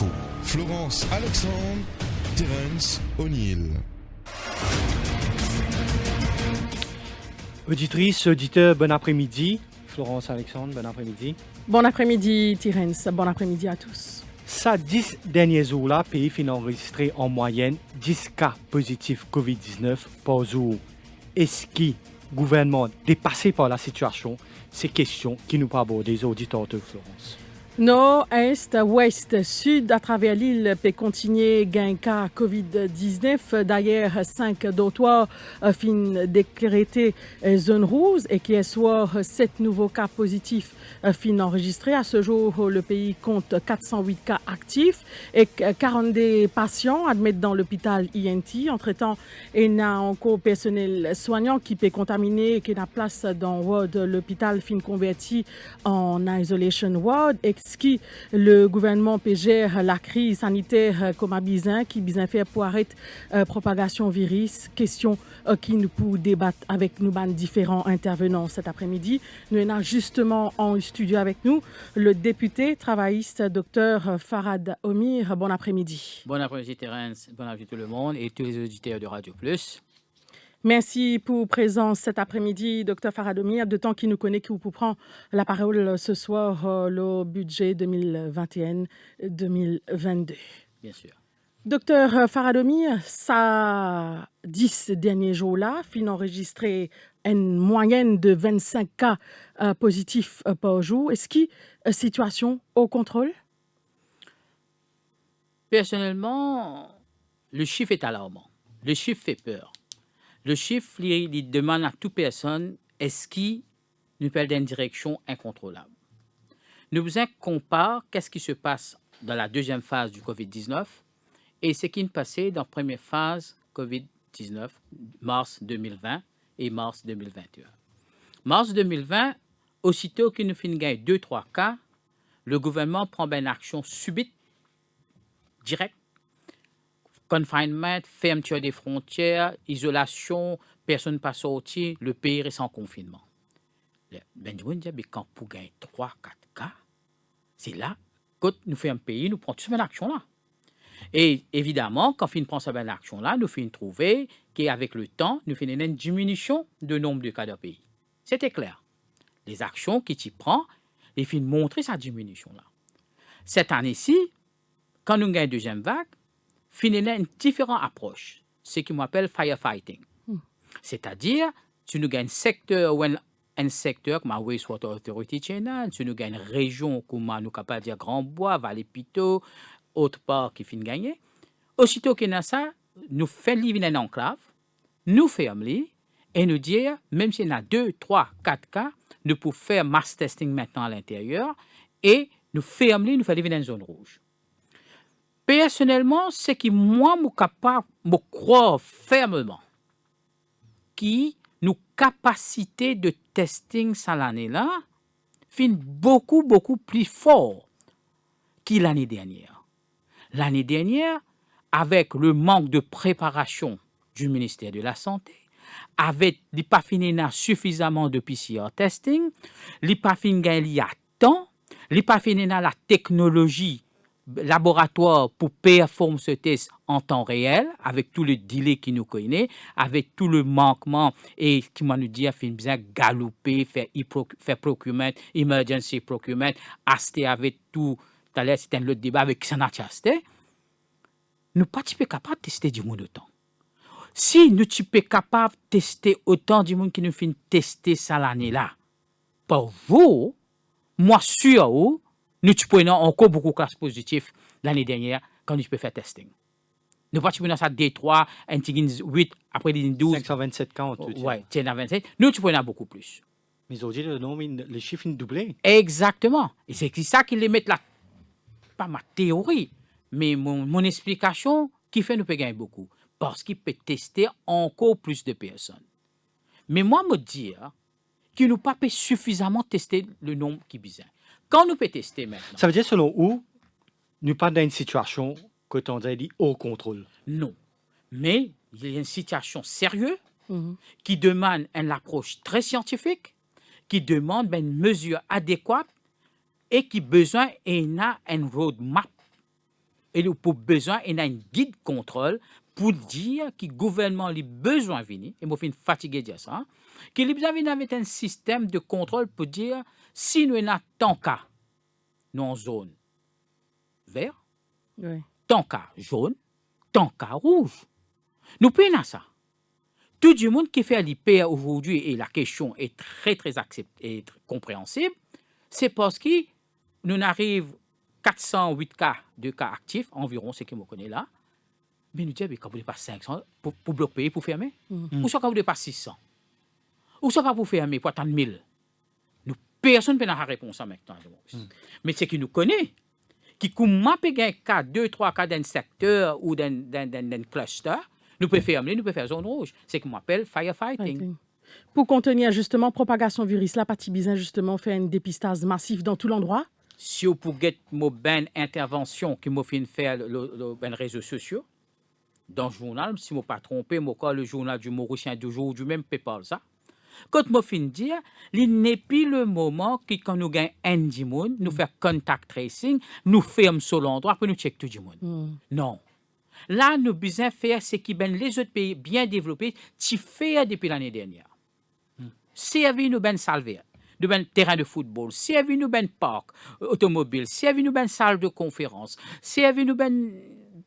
Info. Florence Alexandre, Terence O'Neill. Auditrices, auditeurs, bon après-midi. Florence Alexandre, bon après-midi. Bon après-midi, Terence. Bon après-midi à tous. Ça, 10 derniers jours-là, le pays finit enregistré en moyenne 10 cas positifs COVID-19 par jour. Est-ce que le gouvernement dépassé par la situation? Ces questions qui nous parlent aborder les auditeurs de Florence. Nord, Est, Ouest, Sud, à travers l'île, peut continuer gain cas COVID-19. D'ailleurs, 5 dortoirs fin décrétés zone rouge et qui est soir 7 nouveaux cas positifs fin enregistrés. À ce jour, le pays compte 408 cas actifs et 42 patients admis dans l'hôpital INT. Entre-temps, il y a encore personnel soignant qui peut contaminer et qui a place dans ward l'hôpital fin converti en isolation ward. Et ce qui le gouvernement peut gérer la crise sanitaire comme à Bizin, qui Bizin fait pour arrêter propagation virus. Question qui nous pour débattre avec nous différents intervenants cet après-midi. Nous avons justement en studio avec nous le député travailliste Dr Farhad Omir. Bon après-midi. Bon après-midi Terence, bon après-midi tout le monde et tous les auditeurs de Radio Plus. Merci pour présence cet après-midi, Dr Farhad Omir, de temps qui nous connaît, qui vous prend la parole ce soir, le budget 2021-2022. Bien sûr. Docteur Farhad Omir, ça 10 derniers jours-là, fin enregistré une moyenne de 25 cas positifs par jour. Est-ce que situation au contrôle? Personnellement, le chiffre est alarmant. Le chiffre fait peur. Le chiffre, il demande à toute personne, est-ce qu'il nous perd dans une direction incontrôlable? Nous vous compare qu'est-ce qui se passe dans la deuxième phase du COVID-19 et ce qui est passé dans la première phase COVID-19, mars 2020 et mars 2021. Mars 2020, aussitôt qu'il nous finit gagner 2-3 cas, le gouvernement prend une action subite, directe, confinement, fermeture des frontières, isolation, personne ne peut sortir, le pays reste en confinement. Ben, je dis, quand pour gagner 3-4 cas, c'est là, quand nous faisons un pays, nous prenons toute cette action-là. Et évidemment, quand on prend cette action-là, nous faisons trouver qu'avec le temps, nous faisons une diminution du nombre de cas dans le pays. C'était clair. Les actions qui t'y prend, ils font montrer cette diminution-là. Cette année-ci, quand nous gagnons une deuxième vague, finalement une différente approche, ce qui m'appelle firefighting. C'est-à-dire, si nous gagnons un secteur comme la Wastewater Authority China, si nous gagnons une région comme nous capable dire Grand Bois, Vallée Pito, autre part qui finit gagner, aussitôt qu'il y a ça, nous faisons vivre une enclave, nous fermons et nous dire, même s'il y a 2, 3, 4 cas, nous pouvons faire mass testing maintenant à l'intérieur et nous fermons, nous faisons vivre dans une zone rouge. Personnellement, c'est que moi, je suis capable de croire fermement que nos capacités de testing cette année-là sont beaucoup, beaucoup plus fortes que l'année dernière. L'année dernière, avec le manque de préparation du ministère de la Santé, avec les pas fini suffisamment de PCR testing, les pas fini il y a temps, les pas fini la technologie laboratoire pour performer ce test en temps réel, avec tout le délai qui nous connaît, avec tout le manquement et qui m'a nous dit qu'il faut bien galoper, faire procurement, emergency procurement, acheter avec tout, tout à l'heure c'était un autre débat avec qui ça n'a pas acheté. Nous pas capable de tester du monde autant. Si nous sommes capables de tester autant du monde qui nous fait tester ça l'année-là, pour vous, moi sûr, nous prenons encore beaucoup de cas positifs l'année dernière quand nous pouvons faire testing. Nous pas dans ça D3, 8, après 12. 527 cas en tout. Oui, 27. Nous prenons beaucoup plus. Mais aujourd'hui, le chiffre est doublé. Exactement. Et c'est ça qui les met là. Pas ma théorie, mais mon explication qui fait nous peut gagner beaucoup. Parce qu'il peut tester encore plus de personnes. Mais moi, me dire qu'il nous pas peut suffisamment tester le nombre qui besoin. Quand nous pouvons tester maintenant. Ça veut dire, selon vous, nous pas dans une situation que on dit au contrôle. Non. Mais il y a une situation sérieuse qui demande une approche très scientifique, qui demande une mesure adéquate et qui besoin d'une roadmap et pour besoin, il y a une guide contrôle pour dire que le gouvernement a besoin de venir, et moi je suis fatigué de dire ça, qu'il a besoin de venir avec un système de contrôle pour dire si nous avons tant cas, nous en zone vert, Oui. tant cas jaune, tant cas rouge. Nous payons ça. Tout le monde qui fait l'IP aujourd'hui, et la question est très, très et compréhensible, c'est parce que nous arrivons 408 cas de cas actifs, environ ce que je connais là, mais nous disons, quand vous n'avez pas 500 pour bloquer, pour fermer, ou soit quand vous n'avez pas 600, ou soit pas pour fermer, pour attendre 1000. Nous, personne ne peut avoir réponse à maintenant. Mais c'est qui nous connaît, qui comment peut gagner cas, 2-3 cas d'un secteur ou d'un cluster, nous pouvons fermer, nous pouvons faire zone rouge. C'est ce qu'on appelle firefighting. Pour contenir justement propagation virus, la partie bizarre justement fait un dépistage massif dans tout l'endroit. Si vous pouvez une intervention qui m'a fait faire les réseaux sociaux, dans le journal, si je ne me pas trompé, le journal du Mauricien du jour du même PayPal, ça. Quand je fin dire, il n'est plus le moment que quand nous gagnons un du monde, nous faisons contact tracing, nous fermons sur l'endroit pour nous checker tout le monde. Non. Là, nous besoin faire ce qui les autres pays bien développés, tu fais depuis l'année dernière. Si vous nous ben salver, nous ben terrain de football, si vous nous ben parc automobile, si vous nous ben salle de conférence, si vous nous ben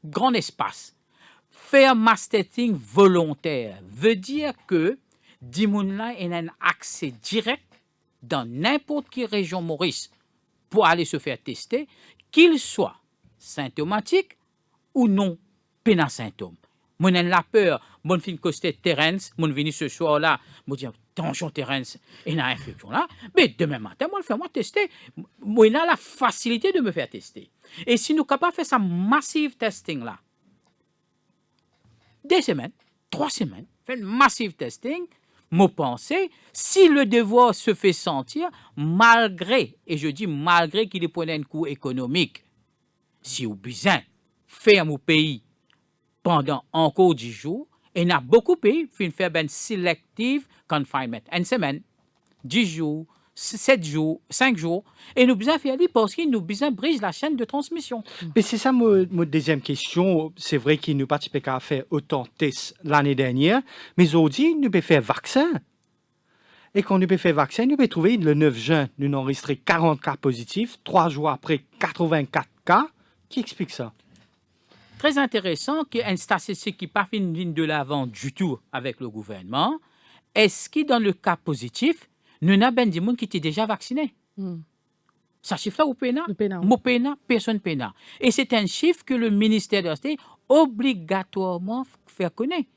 grand espace, faire marketing volontaire veut dire que Dimoun-là a un accès direct dans n'importe quelle région Maurice pour aller se faire tester, qu'il soit symptomatique ou non pénal symptôme. Moi, j'ai la peur, mon fin costé Terence, mon venu ce soir-là, me dit, attention Terence, il y a une infection là, mais demain matin, moi, le fais-moi tester. Moi, il a la facilité de me faire tester. Et si nous sommes capables de faire ça massive testing là, 2 semaines, 3 semaines, faire un massive testing, moi pensais, si le devoir se fait sentir, malgré, et je dis malgré qu'il ait un coût économique, si vous besoin faire mon pays pendant encore 10 jours, et il y a beaucoup de pays qui font un selective confinement, une semaine, 10 jours, 7 jours, 5 jours, et nous besoin faire parce que nous besoin briser la chaîne de transmission. Mais c'est ça ma deuxième question. C'est vrai qu'il nous participé qu'à faire autant de tests l'année dernière, mais aujourd'hui, nous pouvons faire vaccin. Et quand nous pouvons faire vaccin, nous pouvons trouver le 9 juin, nous avons enregistré 40 cas positifs, 3 jours après 84 cas. Qui explique ça? Très intéressant qu'il y ait une statistique qui n'a pas fait une ligne de l'avant du tout avec le gouvernement. Est-ce que dans le cas positif, nous avons des gens qui étaient déjà vaccinés? Ça chiffre-là, ou péna? Moi, péna, personne péna. Et c'est un chiffre que le ministère de la Santé obligatoirement fait connaître.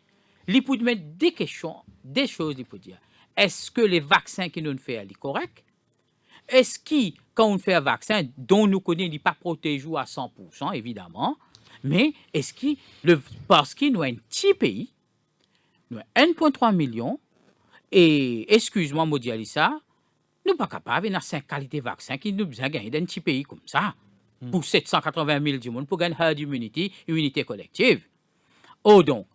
Il peut mettre des questions, des choses, il peut dire. Est-ce que les vaccins que nous faisons sont corrects? Est-ce que, quand on fait un vaccin, dont nous connaissons, il n'est pas protégé à 100%, évidemment, mais est-ce que, parce que nous avons un petit pays, nous avons 1,3 million, et, excuse-moi, Modialissa, nous ne sommes pas capables d'avoir 5 qualités de vaccins qui nous besoin de gagner dans un petit pays comme ça, pour 780 000 du monde, pour gagner herd immunity, unité collective. Oh donc,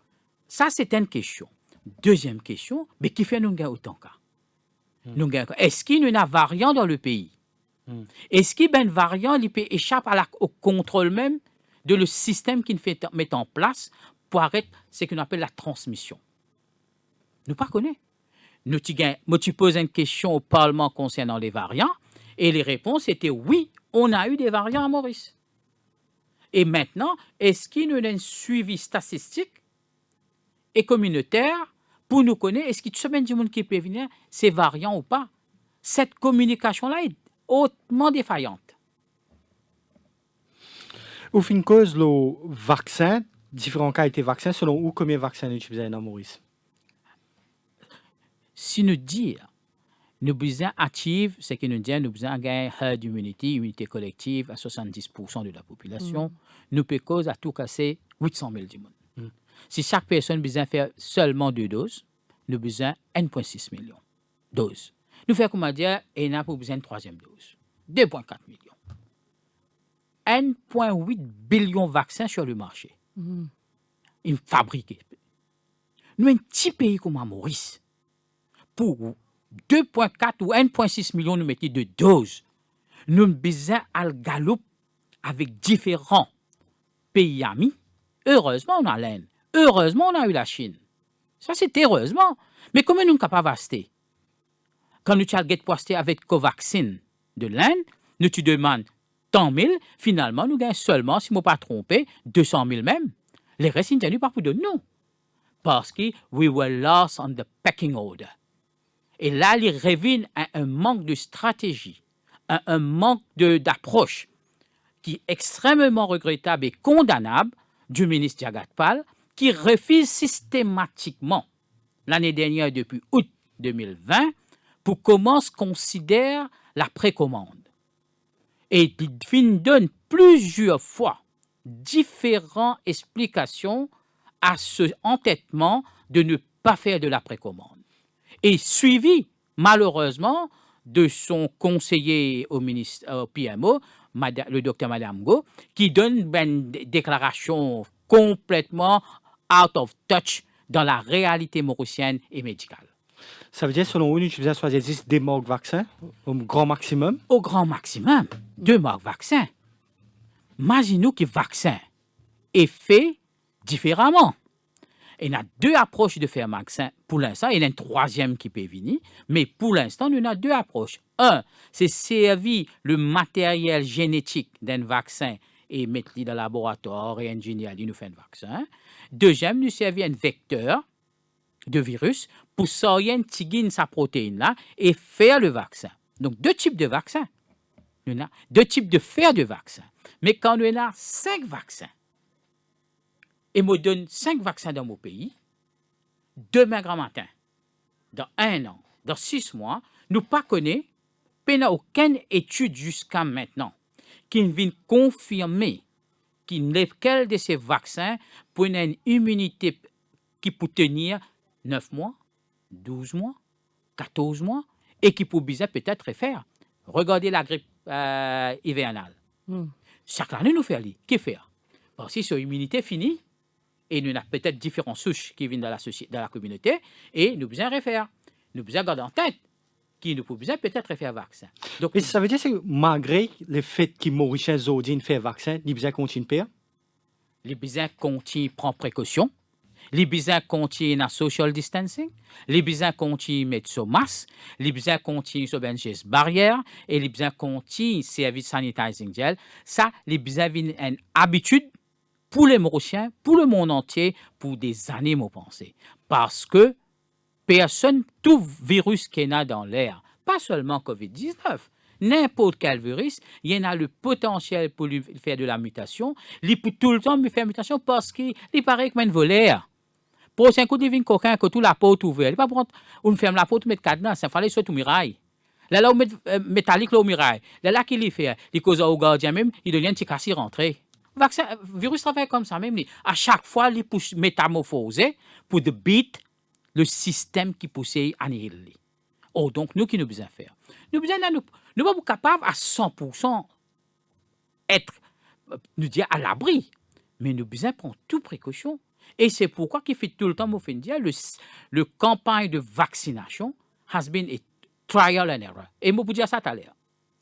ça c'est une question. Deuxième question, mais qui fait nous gagner autant de cas? Est-ce qu'il y a un variant dans le pays? Est-ce qu'il y a un variant qui échappe au contrôle même de le système qu'il met en place pour arrêter ce qu'on appelle la transmission? Nous ne connaissons pas. Moi, tu poses une question au Parlement concernant les variants, et les réponses étaient oui, on a eu des variants à Maurice. Et maintenant, est-ce qu'il y a un suivi statistique et communautaire pour nous connaître, est-ce qu'il y a semaine du monde qui peut venir, ces variants ou pas? Cette communication-là est hautement défaillante. Au fin de cause, le vaccin, différents cas étaient vaccins, selon où combien de vaccins nous utilisons dans Maurice? Si nous disons, nous besoin active, c'est que nous disons, nous besoin gagner herd immunity, unité collective à 70% de la population, nous peut cause à tout casser 800 000 du monde. Si chaque personne a besoin de faire seulement 2 doses, nous avons besoin de 1,6 million de doses. Nous faisons comment dire, et nous avons besoin de 3e dose. 2,4 millions. 1,8 billion de vaccins sur le marché. Ils fabriquent. Nous sommes un petit pays comme Maurice. Pour 2,4 ou 1,6 million nous mettons de doses, nous avons besoin à le galop avec différents pays amis. Heureusement, on a l'Inde. Heureusement, on a eu la Chine. Ça, c'est heureusement. Mais comment nous sommes capables de rester? Quand nous avons posté avec Covaxin de l'Inde, nous te demandons tant mille, finalement, nous gagnons seulement, si je ne me pas trompé, 200 000 même. Les restes, ils ne tiennent pas pour de nous. Parce que we were lost on the pecking order. Et là, il revient à un manque de stratégie, à un manque d'approche qui est extrêmement regrettable et condamnable du ministre Jagat Pal, qui refuse systématiquement, l'année dernière, depuis août 2020, pour comment se considère la précommande. Et il donne plusieurs fois différentes explications à ce entêtement de ne pas faire de la précommande. Et suivi, malheureusement, de son conseiller au PMO, le docteur Madame Go, qui donne une déclaration complètement out of touch dans la réalité mauricienne et médicale. Ça veut dire, selon vous, nous utilisons 70 des marques vaccins au grand maximum? Au grand maximum, 2 marques vaccins. Imaginez que le vaccin est fait différemment. Il y a 2 approches de faire vaccin. Pour l'instant, il y a une 3e qui peut venir, mais pour l'instant, nous avons 2 approches. Un, c'est servir le matériel génétique d'un vaccin et mettre-le dans le laboratoire et ingénieur, nous fait un vaccin. Deuxième, nous servir un vecteur de virus pour sortir sa protéine là et faire le vaccin. Donc, 2 types de vaccins. Nous avons 2 types de faire de vaccins. Mais quand nous avons 5 vaccins, et me donne 5 vaccins dans mon pays, demain grand matin, dans 1 an, dans 6 mois, nous ne connaissons pas aucune étude jusqu'à maintenant qui vient confirmer lequel de ces vaccins pour une immunité qui peut tenir 9 mois, 12 mois, 14 mois, et qui peut peut-être faire. Regardez la grippe hivernale. Chaque année, nous faisons qu'est faire? Parce que cette immunité finie, et nous avons peut-être différentes souches qui viennent dans la communauté, et nous besoin refaire. Nous besoin garder en tête qui nous besoin peut-être refaire vaccin. Donc, et ça veut dire que malgré le fait que Mauricien Zodine fait vaccin, il besoin continuer de faire? Les besoins continuent prendre précaution. Les besoins continuent dans social distancing. Les besoins continuent mettre sur masque. Les besoins continuent sur ben gestes barrières. Et les besoins continuent service sanitizing gel. Ça, les besoins viennent une habitude pour les Mauriciens, pour le monde entier, pour des années, moi penser. Parce que personne, tout virus qu'il y a dans l'air, pas seulement COVID-19, n'importe quel virus, il y en a le potentiel pour lui faire de la mutation. Il peut tout le temps lui faire mutation parce qu'il paraît comme un voleur. Pour un coup de vin coquin, que toute la porte ouverte, il pas prendre, on ferme la porte, mettre cadenas, ça fallait soit au mirail. Là, on met métallique là au mirail. Là, qu'il fait, il cause au gardien même, il devient un petit cassé rentré. Vaccin, virus travaille comme ça même. À chaque fois, il pousse métamorphoser pour de beat le système qui pousse à annihiler. Oh, donc, nous, qui nous besoin faire? Nous ne sommes pas capables à 100% être, nous dire, à l'abri. Mais nous besoin prendre toute précaution. Et c'est pourquoi qu'il fait tout le temps, moi, dire, le campagne de vaccination has been a trial and error. Et moi, vous dire ça tout à l'heure,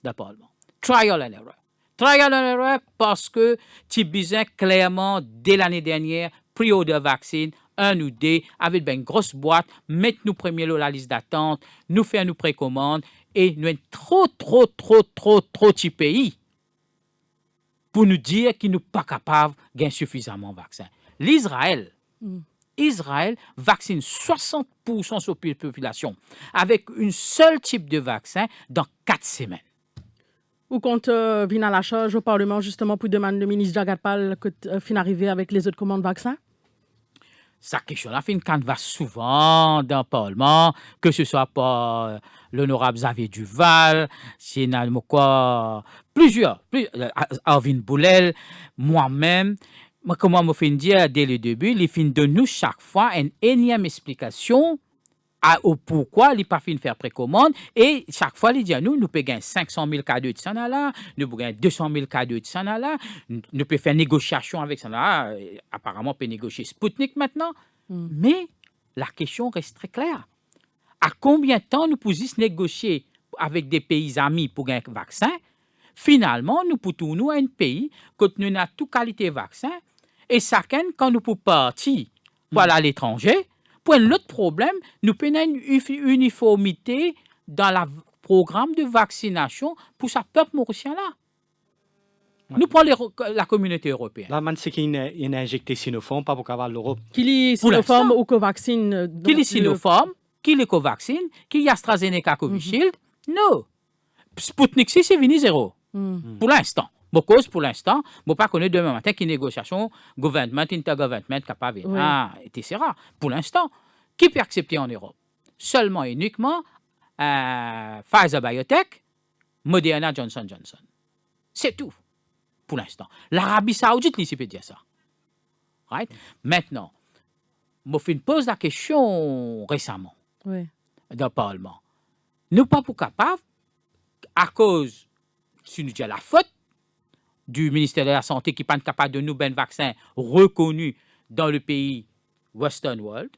d'abord. Trial and error. Trial and error parce que tu as besoin clairement, dès l'année dernière, pre-order vaccine, 1 ou 2, avec une grosse boîte, mettre nous premier sur la liste d'attente, nous faire nous précommande, et nous sommes trop de pays pour nous dire qu'ils ne sont pas capables de gagner suffisamment de vaccins. L'Israël, Israël vaccine 60% de la population avec un seul type de vaccin dans 4 semaines. Ou compte venir à la charge au Parlement justement pour demander le ministre Jagat Pal que fin arriver avec les autres commandes vaccins? Sa question-là va souvent dans le Parlement, que ce soit par l'honorable Xavier Duval, plusieurs, Arvin Boulel, moi-même. Comment me fait dire dès le début, il fin de nous chaque fois une énième explication au pourquoi il n'a pas fait faire précommande et chaque fois il dit à nous pouvons gagner 500 000 cadeaux de ça là, nous pouvons gagner 200 000 cadeaux de ça là, nous pouvons faire négociation avec ça là, apparemment on peut négocier Sputnik maintenant, mais la question reste très claire. À combien de temps nous pouvons négocier avec des pays amis pour gagner un vaccin, Finalement, nous pouvons nous un pays que nous avons toute qualité de vaccin et chacun, quand nous pouvons partir pour aller à l'étranger, pour un autre problème, nous avons une uniformité dans le programme de vaccination pour ce peuple mauricien-là. Nous prenons la communauté européenne. Là, c'est qu'il y a injecté Sinopharm, pas pour avoir l'Europe. Qu'il y ait Sinopharm ou Covaxin. Qu'il y ait Sinopharm, qu'il y ait Covaxin, qu'il y ait AstraZeneca, Covishield. Non. Sputnik 6, c'est venu zéro. Pour l'instant. Pour l'instant, je ne pas connaître demain matin qui négociation gouvernement, intergovernment, capable. Oui. Etc. Pour l'instant, qui peut accepter en Europe? Seulement et uniquement Pfizer Biotech, Moderna Johnson Johnson. C'est tout. Pour l'instant. L'Arabie Saoudite, ici, peut dire ça. Right? Maintenant, je pose la question récemment dans le Parlement. Nous ne sommes pas capables, à cause, si nous disons la faute du ministère de la Santé qui n'est pas capable de nous donner un vaccin reconnu dans le pays Western World.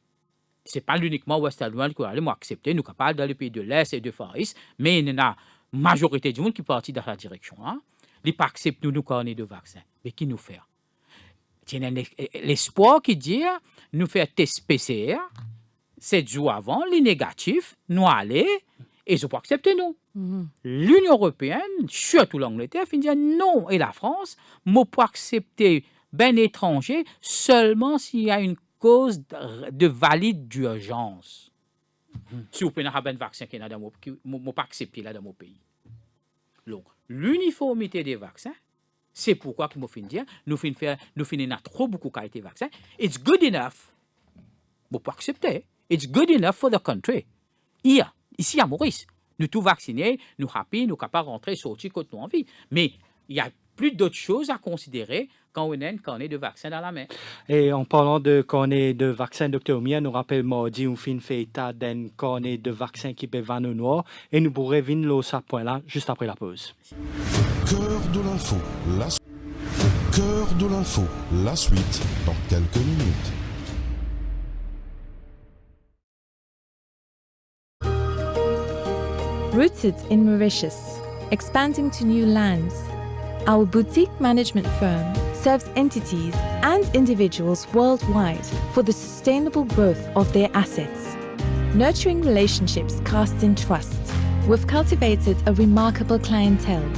Ce n'est pas uniquement Western World qui va accepter, nous sommes capables dans le pays de l'Est et de Far East, mais il y a une majorité du monde qui est partie dans la direction. Ils ne pas acceptent nous qu'on ait de vaccins. Mais qui nous fait? Il y a l'espoir qui dit nous faire test PCR 7 jours avant, les négatifs, nous aller et ils ne pas accepter nous. L'Union européenne, surtout l'Angleterre, finit dire non. Et la France, ne pas accepter ben étranger seulement s'il y a une cause de valide d'urgence. Si vous pouvez avoir un vaccin qui n'est pas accepté là dans mon pays. Donc, l'uniformité des vaccins, c'est pourquoi nous finissons dire, nous finissons trop beaucoup de qualité de vaccins. It's good enough. Vous pouvez accepter. It's good enough for the country. Ici à Maurice, nous tous vaccinés, nous happy, nous capables de rentrer, sortir quand nous envie. Mais il y a plus d'autres choses à considérer quand on est de vaccins dans la main. Et en parlant de cornet de vaccin, Dr. Oumia nous rappelle mardi, on fait état d'un cornet de vaccin qui peut venir au noir et nous pourrons venir à ce point-là juste après la pause. Cœur de l'info, Cœur de l'info, la suite dans quelques minutes. Rooted in Mauritius, expanding to new lands, our boutique management firm serves entities and individuals worldwide for the sustainable growth of their assets. Nurturing relationships cast in trust, we've cultivated a remarkable clientele,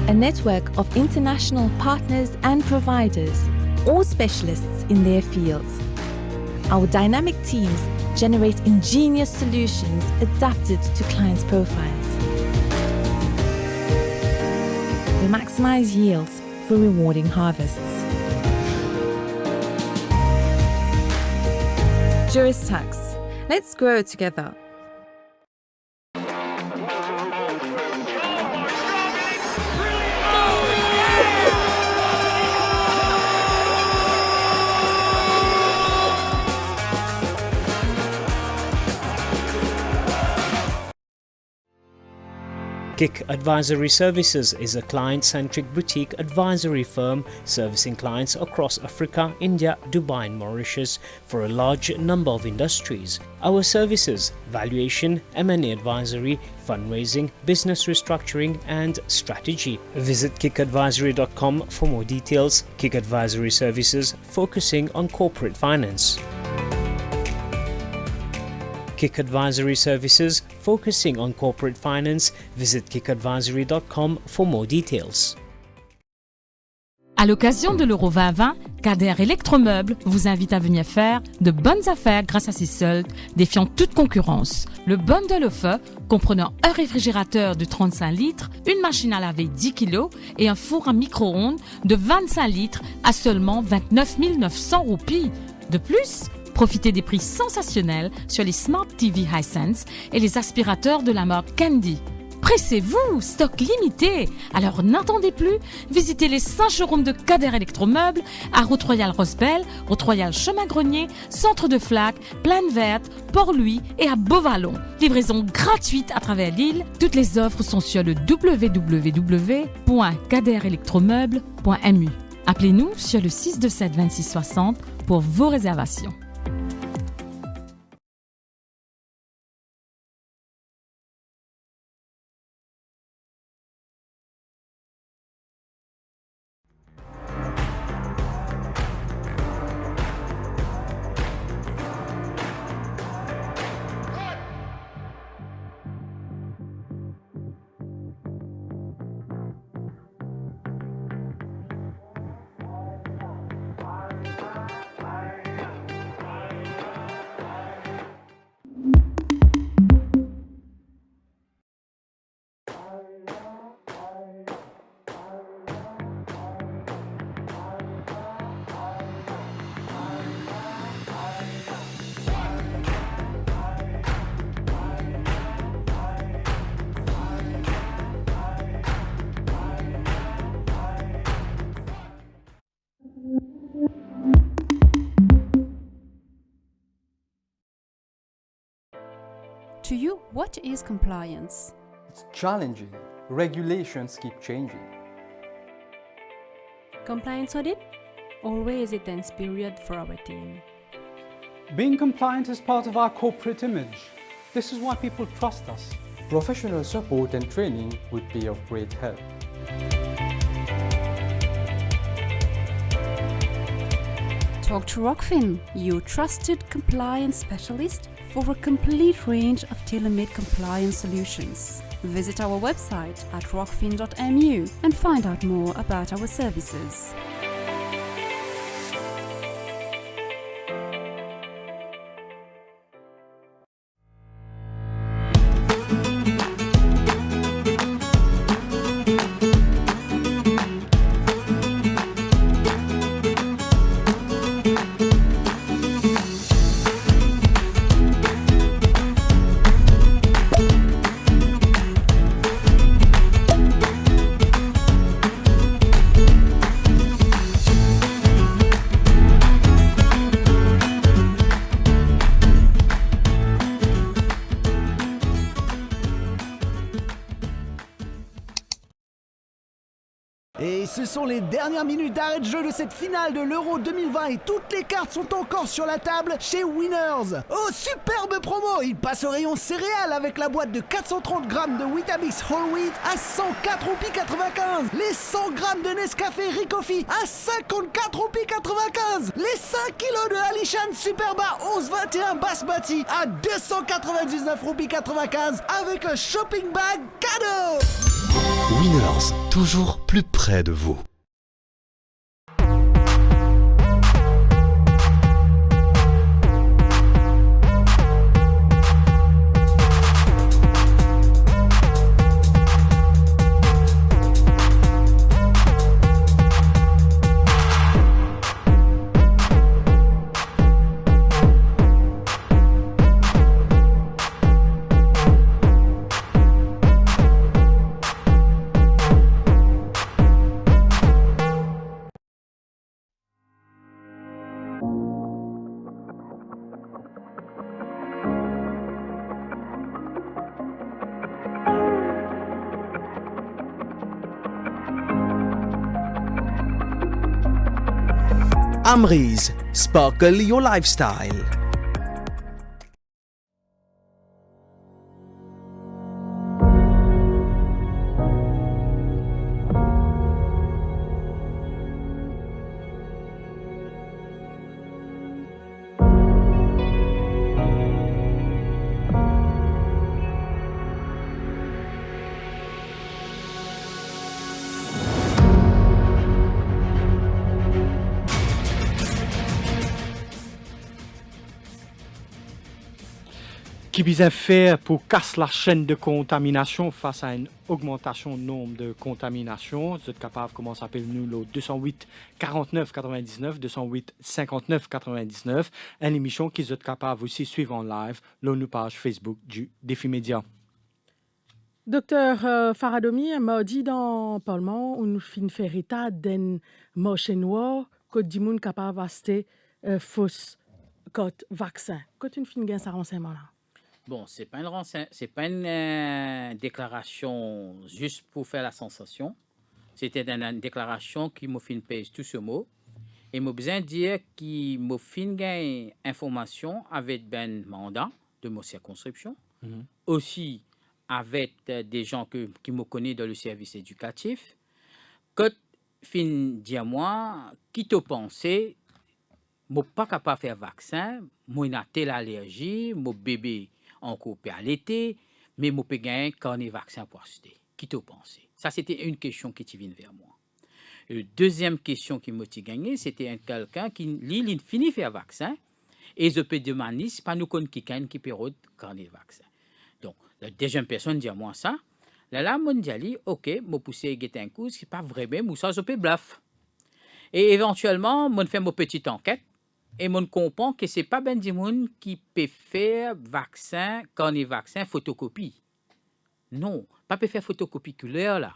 a network of international partners and providers, all specialists in their fields. Our dynamic teams generate ingenious solutions adapted to clients' profiles. We maximize yields through rewarding harvests. Juristax. Let's grow together. KIK Advisory Services is a client-centric boutique advisory firm servicing clients across Africa, India, Dubai and Mauritius for a large number of industries. Our services: valuation, M&A advisory, fundraising, business restructuring and strategy. Visit kikadvisory.com for more details. KIK Advisory Services, focusing on corporate finance. KIK Advisory Services, focusing on corporate finance. Visit kikadvisory.com for more details. À l'occasion de l'Euro 2020, Kader Electromeubles vous invite à venir faire de bonnes affaires grâce à ses soldes défiant toute concurrence. Le bundle offer, comprenant un réfrigérateur de 35 litres, une machine à laver 10 kg et un four à micro-ondes de 25 litres à seulement 29 900 roupies. De plus, profitez des prix sensationnels sur les Smart TV Hisense et les aspirateurs de la marque Candy. Pressez-vous, stock limité. Alors n'attendez plus, visitez les 5 showrooms de Kader Electromeubles à Route Royale Rosbel, Route Royale Chemin Grenier, Centre de Flac, Plaine Verte, Port-Louis et à Beauvallon. Livraison gratuite à travers l'île. Toutes les offres sont sur le www.kaderelectromeubles.mu. Appelez-nous sur le 627 26 60 pour vos réservations. To you, what is compliance? It's challenging. Regulations keep changing. Compliance audit? Always a tense period for our team. Being compliant is part of our corporate image. This is why people trust us. Professional support and training would be of great help. Talk to Rockfin, your trusted compliance specialist for a complete range of tailor-made compliance solutions. Visit our website at rockfin.mu and find out more about our services. Et ce sont les dernières minutes d'arrêt de jeu de cette finale de l'Euro 2020 et toutes les cartes sont encore sur la table chez Winners. Oh, superbe promo! Il passe au rayon céréales avec la boîte de 430 grammes de Weetabix Whole Wheat à 104 roupies 95. Les 100 grammes de Nescafé Ricoffee à 54 roupies 95. Les 5 kilos de Alishan Superba 1121 Basmati à 299 roupies 95 avec un shopping bag cadeau. Winners, toujours plus près de vous. Amri's, sparkle your lifestyle. Qui bien faire pour casser la chaîne de contamination face à une augmentation du nombre de contaminations? Vous êtes capable, comment s'appelle nous, le 208 49 99, 208 59 99, une émission qui est capable aussi suivre en live sur notre page Facebook du Défi Média. Docteur Faradomi m'a dit dans le Parlement, on fait état d'un marché noir que des gens capable d'acheter fausse côte vaccin. Quand une fin gain ça renseignement là. Bon, c'est pas une déclaration juste pour faire la sensation. C'était une déclaration qui m'a fait pèse tout ce mot. Et m'a besoin de dire qu'il m'a fait une information avec ben mandat de ma circonscription. Aussi avec des gens qui me connaissent dans le service éducatif. Que fin dire moi, qui te pensait, moi pas capable de faire vaccin, moi n'a telle allergie, mon bébé encore peut allaiter, mais moi peux gagner carnet vaccin pour acheter. Qui te pensait? Ça c'était une question qui vient vers moi. La deuxième question qui m'a gagné, c'était quelqu'un qui lui finit faire vaccin et je peux demander si pas nous connaissons quelqu'un qui peut carnet vaccin. Donc la deuxième personne dit à moi ça. Là moi dit OK, moi pousser guetter un coup, c'est pas vrai ou ça je peux bluff. Et éventuellement, moi fais ma petite enquête. Et on comprend que ce n'est pas ben du monde qui peut faire vaccin, carnet vaccin, photocopie. Non, pas peut faire photocopie couleur là.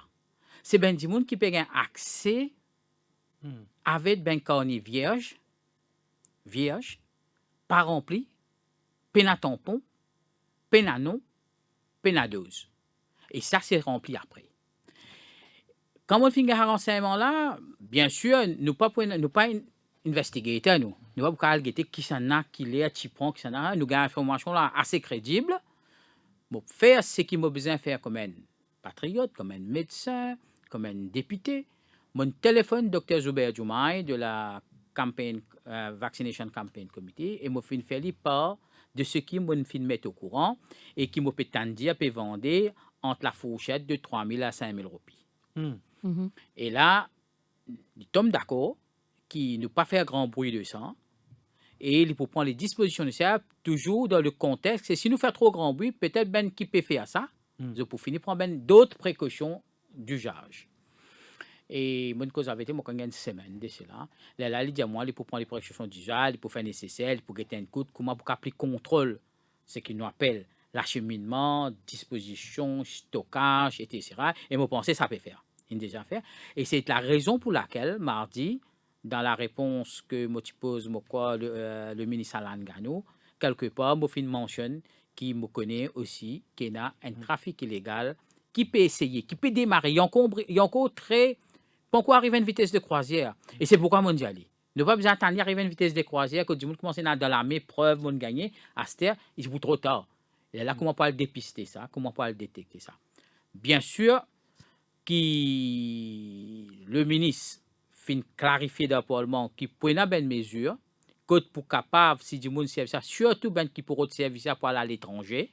C'est ben du monde qui peut avoir accès avec ben carnet vierge, pas rempli, peine à tampon, pénanon, pénadose. Et ça, c'est rempli après. Quand on fait un renseignement là, bien sûr, nous pas investigateur, nous pas pour regarder qui s'en a, qui l'est, qui prend, qui s'en a. Nous avons une information là assez crédible. Pour faire ce qu'il m'a besoin de faire comme un patriote, comme un médecin, comme un député. Mon téléphone, Dr. Zubair Joumaï de la Vaccination Campaign Committee, et m'a fait faire part de ce qui m'a fait mettre au courant et qui m'a fait dire peut vendre entre la fourchette de 3 000 à 5 000 roupies. Et là, il tombe d'accord qu'il ne pas faire grand bruit de ça et il faut prendre les dispositions nécessaires toujours dans le contexte. Et si nous faisons trop grand bruit, peut-être ben qui peut faire ça, pour finir prendre ben d'autres précautions d'usage. Et mon cause avait été moi quand une semaine de cela. Là, il dit à moi, il faut prendre les précautions d'usage, il faut faire nécessaire, il faut guetter un coup, comment pour appliquer contrôle, ce qu'ils nous appellent l'acheminement, disposition, stockage, etc. Et moi pensais ça peut faire. Déjà fait. Et c'est la raison pour laquelle, mardi, dans la réponse que moi pose le ministre Alan Gano, quelque part, moi mentionne qui me connaît aussi, qu'il y a un trafic illégal qui peut essayer, qui peut démarrer. Il y a encore très... Pas encore arriver à une vitesse de croisière. Et c'est pourquoi mon diali. Ne pas besoin d'attendre arriver à une vitesse de croisière, que du monde commence à dans l'armée, preuve, mon gagner, à cette heure, il est trop tard. Et là, comment on peut le dépister ça? Comment on peut le détecter ça? Bien sûr, le ministre fin clarifier dans le Parlement qui prenne une bonne mesure, code pour capable, si du monde service ça, surtout ben qui pourra servir ça pour aller à l'étranger,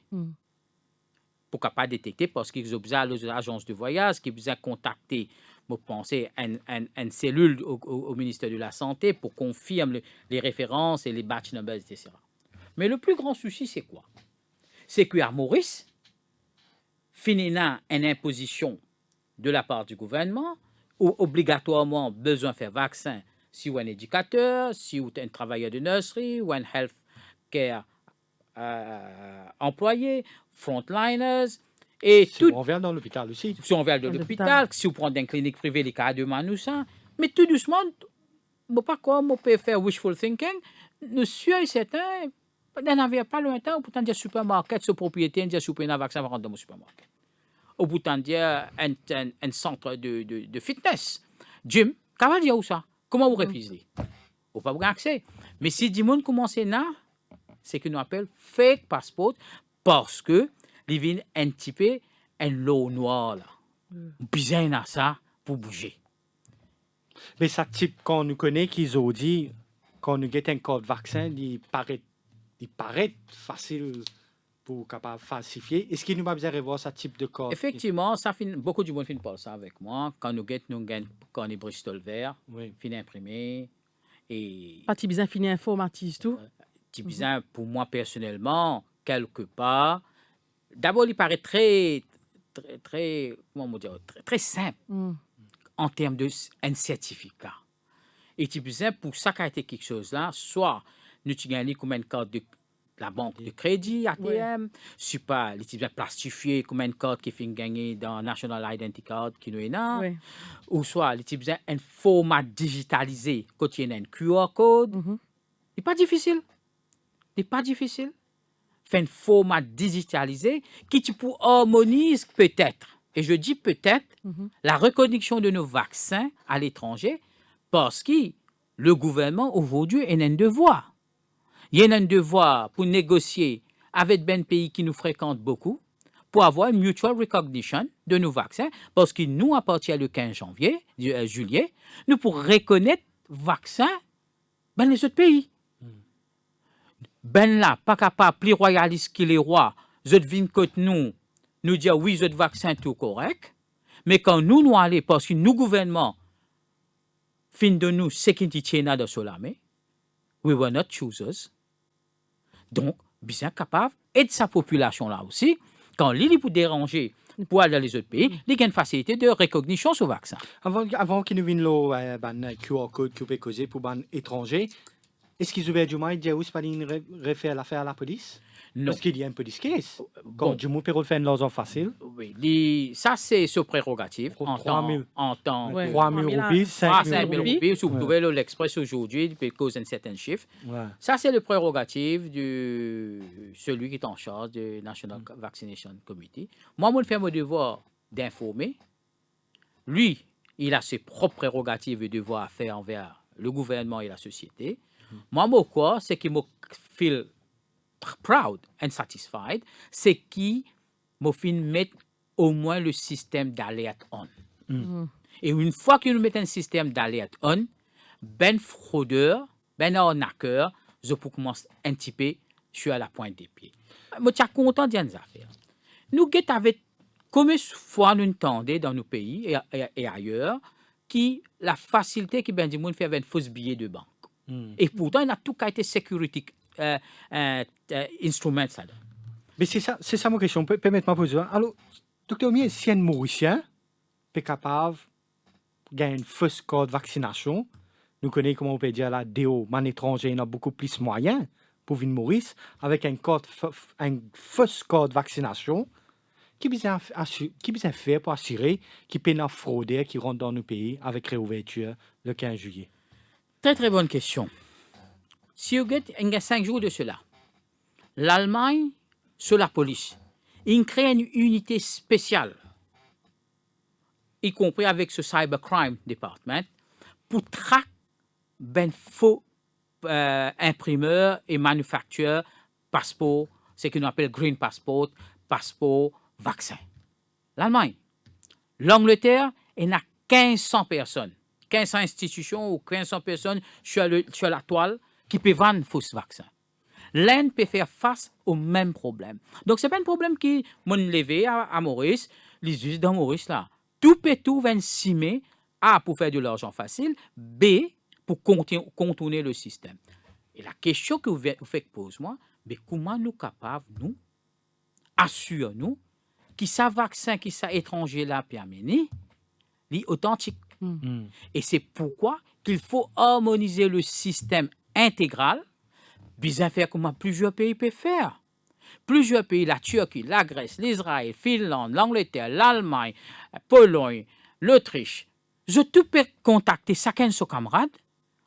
pour capable détecter, parce qu'ils ont besoin les agences de voyage, qui ont besoin de contacter, je pense, une cellule au ministère de la Santé pour confirmer les références et les batch numbers, etc. Mais le plus grand souci, c'est quoi? C'est qu'à Maurice, finit une imposition de la part du gouvernement, ou obligatoirement besoin de faire vaccin si vous êtes un éducateur, si vous êtes un travailleur de nurserie, ou un health care employé, frontliners, et si tout. on vient dans l'hôpital aussi. Si on vient de l'hôpital, si vous prenez une clinique privée, les cas de Manoussa, mais tout doucement, pas comme on peut faire wishful thinking, nous sommes certains, n'en avait pas longtemps, ou pourtant dire supermarket, ce propriétaire, dire super un vaccin, va rentrer dans mon supermarket. Au bout d'un dire un centre de fitness. Gym, comment dire où ça? Comment vous réfléchissez? Vous pas avoir accès. Mais si du monde commence là, c'est que nous appelle fake passport parce que les vignes un petit peu un lot noir là. Besoin à ça pour bouger. Mais ça type qu'on nous connaît qu'ils ont dit quand nous get un code vaccin, il paraît facile pour capable falsifier. Est-ce qu'il nous a besoin de revoir ce type de code? Effectivement, beaucoup de monde finit par ça avec moi. Quand nous gagnons quand on est Bristol vert, finit imprimé et pas besoin finir informatique tout. Besoin pour moi personnellement quelque part. D'abord, il paraît très comment dire très simple en termes de un certificat. Et tu besoin pour ça qu'a été quelque chose là, soit nous tu gagnes comme une carte de la banque de crédit, ATM, c'est pas les types plastifiés comme une carte qui fait gagner dans National Identity Card qui nous est là, ou soit les types un format digitalisé quand il y a un QR code. C'est pas difficile. C'est pas difficile. Fait un format digitalisé qui tu peux harmoniser peut-être, et je dis peut-être, la reconnaissance de nos vaccins à l'étranger parce que le gouvernement aujourd'hui a un devoir. Il y a un devoir pour négocier avec des pays qui nous fréquentent beaucoup pour avoir une mutual recognition de nos vaccins parce que nous, à partir du 15 juillet, nous pourrons reconnaître vaccins dans les autres pays. Ben là, pas capable, plus royaliste que les rois, je viens côté nous dire oui, ce vaccin tout correct, mais quand nous allons, parce que nous, gouvernement, fin de nous, ce qui tient dans l'armée, we were not choosers. Donc, bien capable, et de sa population là aussi, quand l'île pour déranger pour aller dans les autres pays, il y a une facilité de reconnaissance au vaccin. Avant qu'il nous vienne le QR code qui peut causer pour les étrangers, est-ce qu'ils ont du mal de dire où c'est pas une réfère l'affaire à la police? Non. Parce qu'il y a un peu de case. Bon. Quand du mot Pérol fait l'argent facile. Oui, ça c'est ce prérogative. En 3 000. temps. 3 000 roupies, 5 000 roupies. Si vous trouvez l'Express aujourd'hui, puis cause un certain chiffre. Ouais. Ça c'est le prérogative de celui qui est en charge du National Vaccination Committee. Moi, je fais mon devoir d'informer. Lui, il a ses propres prérogatives et devoirs à faire envers le gouvernement et la société. Moi, mon quoi, c'est qu'il me feel proud and satisfied, c'est qu'il me fait mettre au moins le système d'alerte on. Et une fois que nous mettons un système d'alerte on, ben fraudeur, ben arnaqueur, je peux commencer un petit peu sur la pointe des pieds. Je suis content de des affaires. Nous avons combien de fois nous entendons dans nos pays et ailleurs qui la facilité qui ben du monde fait un faux billet de banque. Et pourtant, il a tout qui a été security instrument. Ça. Mais c'est ça ma question. Permettez-moi de poser. Alors, docteur Mier, si un Mauricien est capable de gagner une fausse code de vaccination, nous connaissons, comment on peut dire, la DO, mais en étranger, il y a beaucoup plus de moyens pour venir Maurice, avec un fausse code de vaccination, qui besoin faire pour assurer qu'il peut pas frauder, qui rentre dans nos pays avec réouverture le 15 juillet. Très, très bonne question. Si vous avez 5 jours de cela, l'Allemagne, sur la police, il crée une unité spéciale, y compris avec ce Cybercrime Department, pour traquer ben faux imprimeurs et manufactures passeport, ce qu'on appelle Green Passport, passeport, vaccin. L'Allemagne. L'Angleterre, il y a 1500 personnes. 1500 institutions ou 1500 personnes sur la toile qui peuvent vendre faux vaccins. L'Inde peut faire face au même problème. Donc, ce n'est pas un problème qui m'a levé à Maurice, les juges dans Maurice, là. Tout peut tout venir cimer, A, pour faire de l'argent facile, B, pour contourner le système. Et la question que vous faites poser moi, mais comment nous capables, nous, assurons-nous, que ce vaccin qui est étranger là, permis, est authentique. Et c'est pourquoi qu'il faut harmoniser le système intégral, bien faire comme plusieurs pays peuvent faire. Plusieurs pays, la Turquie, la Grèce, l'Israël, Finlande, l'Angleterre, l'Allemagne, Pologne, l'Autriche, je tout peux contacter chacun de ses camarades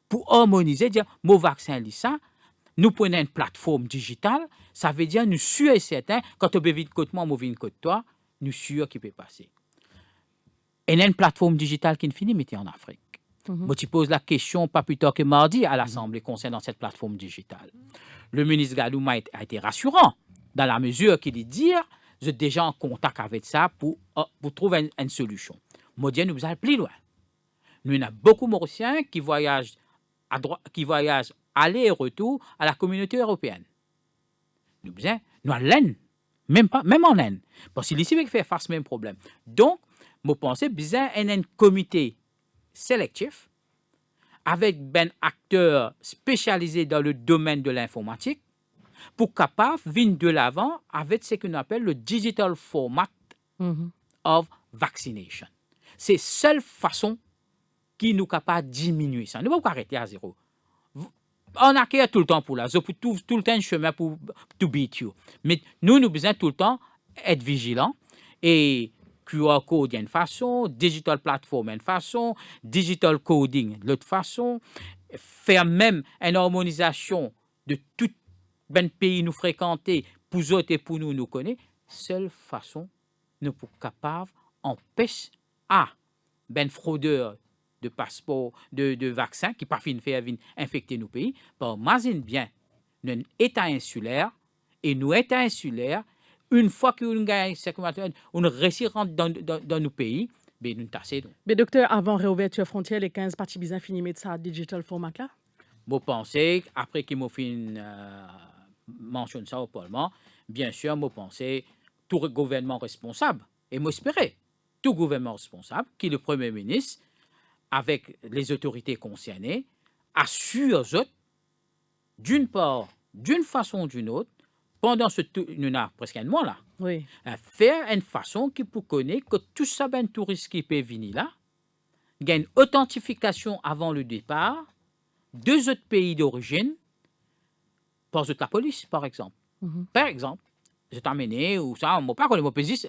pour harmoniser, dire, mon vaccin, ça, nous prenons une plateforme digitale, ça veut dire, nous sûrs et certains, quand on veut vite côté moi, moi vite côté toi, nous sûrs qu'il peut passer. Et il y a une plateforme digitale qui finit mettez en Afrique. Moi, tu poses la question pas plus tard que mardi à l'Assemblée concernant cette plateforme digitale. Le ministre Gadouma a été rassurant dans la mesure qu'il dit je suis déjà en contact avec ça pour trouver une solution. Moi, nous allons plus loin. Nous avons beaucoup de Mauriciens qui voyagent aller et retour à la communauté européenne. Nous allons même en Inde. Parce que ici, il fait face au même problème. Donc, je pense que nous avons un comité sélectif avec un acteur spécialisé dans le domaine de l'informatique pour capable venir de l'avant avec ce qu'on appelle le digital format of vaccination. C'est la seule façon qui nous capable de diminuer ça. Nous ne pouvons pas arrêter à zéro. On acquiert tout le temps pour là. Je peux tout le temps un chemin pour to beat you. Mais nous besoin tout le temps être vigilants et QR code d'une façon, digital platform d'une façon, digital coding de l'autre façon, faire même une harmonisation de tout ben pays nous fréquenter, pour eux et pour nous connaître, seule façon nous sommes capables d'empêcher ben fraudeurs de passeport, de vaccins qui parfois fait infecter nos pays. Par imagine bien, nous État insulaire et nous États insulaires, une fois que nous gagnons, on réussit à rentrer dans nos pays, ben nous tassons. Mais docteur, avant réouverture frontière, les 15 parties bien fini de ça digital format là? Je pense, après qu'il m'a fait mentionne ça au Parlement, bien sûr, je pense tout gouvernement responsable, et j'espérais tout gouvernement responsable, qui est le Premier ministre, avec les autorités concernées, assure d'une part, d'une façon ou d'une autre, pendant nous avons presque un mois là, oui. Faire une façon qui peut connaître que tout ça, ben touristes qui peut venir là, il y a une authentification avant le départ, deux autres pays d'origine, par la police par exemple. Par exemple, je t'ai amené, ou ça, on ne pas connaître mon pays.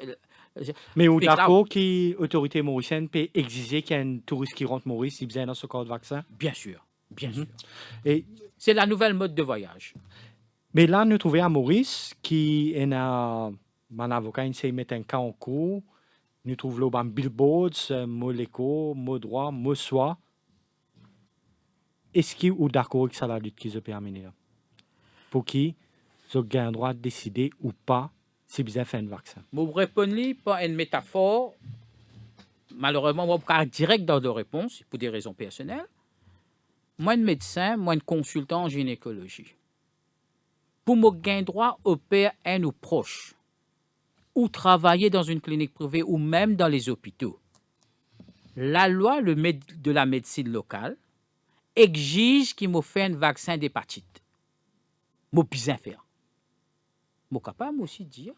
Mais ou d'accord qui autorité mauricienne peut exiger qu'il y ait un touriste qui rentre Maurice s'il besoin dans ce code vaccin? Bien sûr, bien sûr. Et c'est la nouvelle mode de voyage. Mais là, nous trouvons à Maurice qui est mon avocat, il s'est mis un cas en cours. Nous trouvons là billboards, mot l'écho, mot droit, mot soi. Est-ce qu'il est d'accord avec ça la lutte qui se peut amener là? Pour qui ils ont le droit de décider ou pas si vous avez fait un vaccin? Je ne réponds pas à une métaphore. Malheureusement, je ne pas direct dans de réponse pour des raisons personnelles. Moi, un médecin, moi, un consultant en gynécologie. Pour me gagner droit au père un ou proche, ou travailler dans une clinique privée ou même dans les hôpitaux, la loi de la médecine locale exige qu'il me fasse un vaccin d'hépatite. Je suis bien faire. Je suis capable aussi de dire,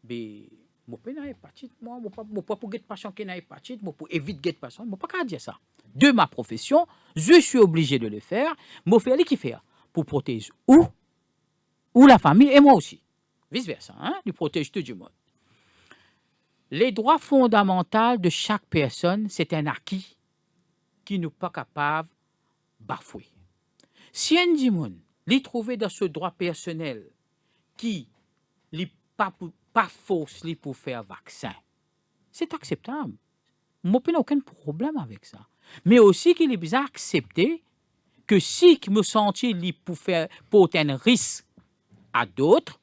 mais je peux pas hépatite, moi, je ne peux pas pour patient qui a hépatite, je peux éviter de patient, je ne peux pas dire ça. De ma profession, je suis obligé de le faire, je fais ce qu'il fait pour protéger ou la famille et moi aussi. Vice-versa, hein? Il protège tout du monde. Les droits fondamentaux de chaque personne, c'est un acquis qui nous pas capable de bafouer. Si un dimon l'y trouvé dans ce droit personnel qui n'est pas force pour faire vaccin, c'est acceptable. Moi, je n'ai aucun problème avec ça. Mais aussi qu'il est bizarre accepter que si je me sentais pour faire porter un risque à d'autres,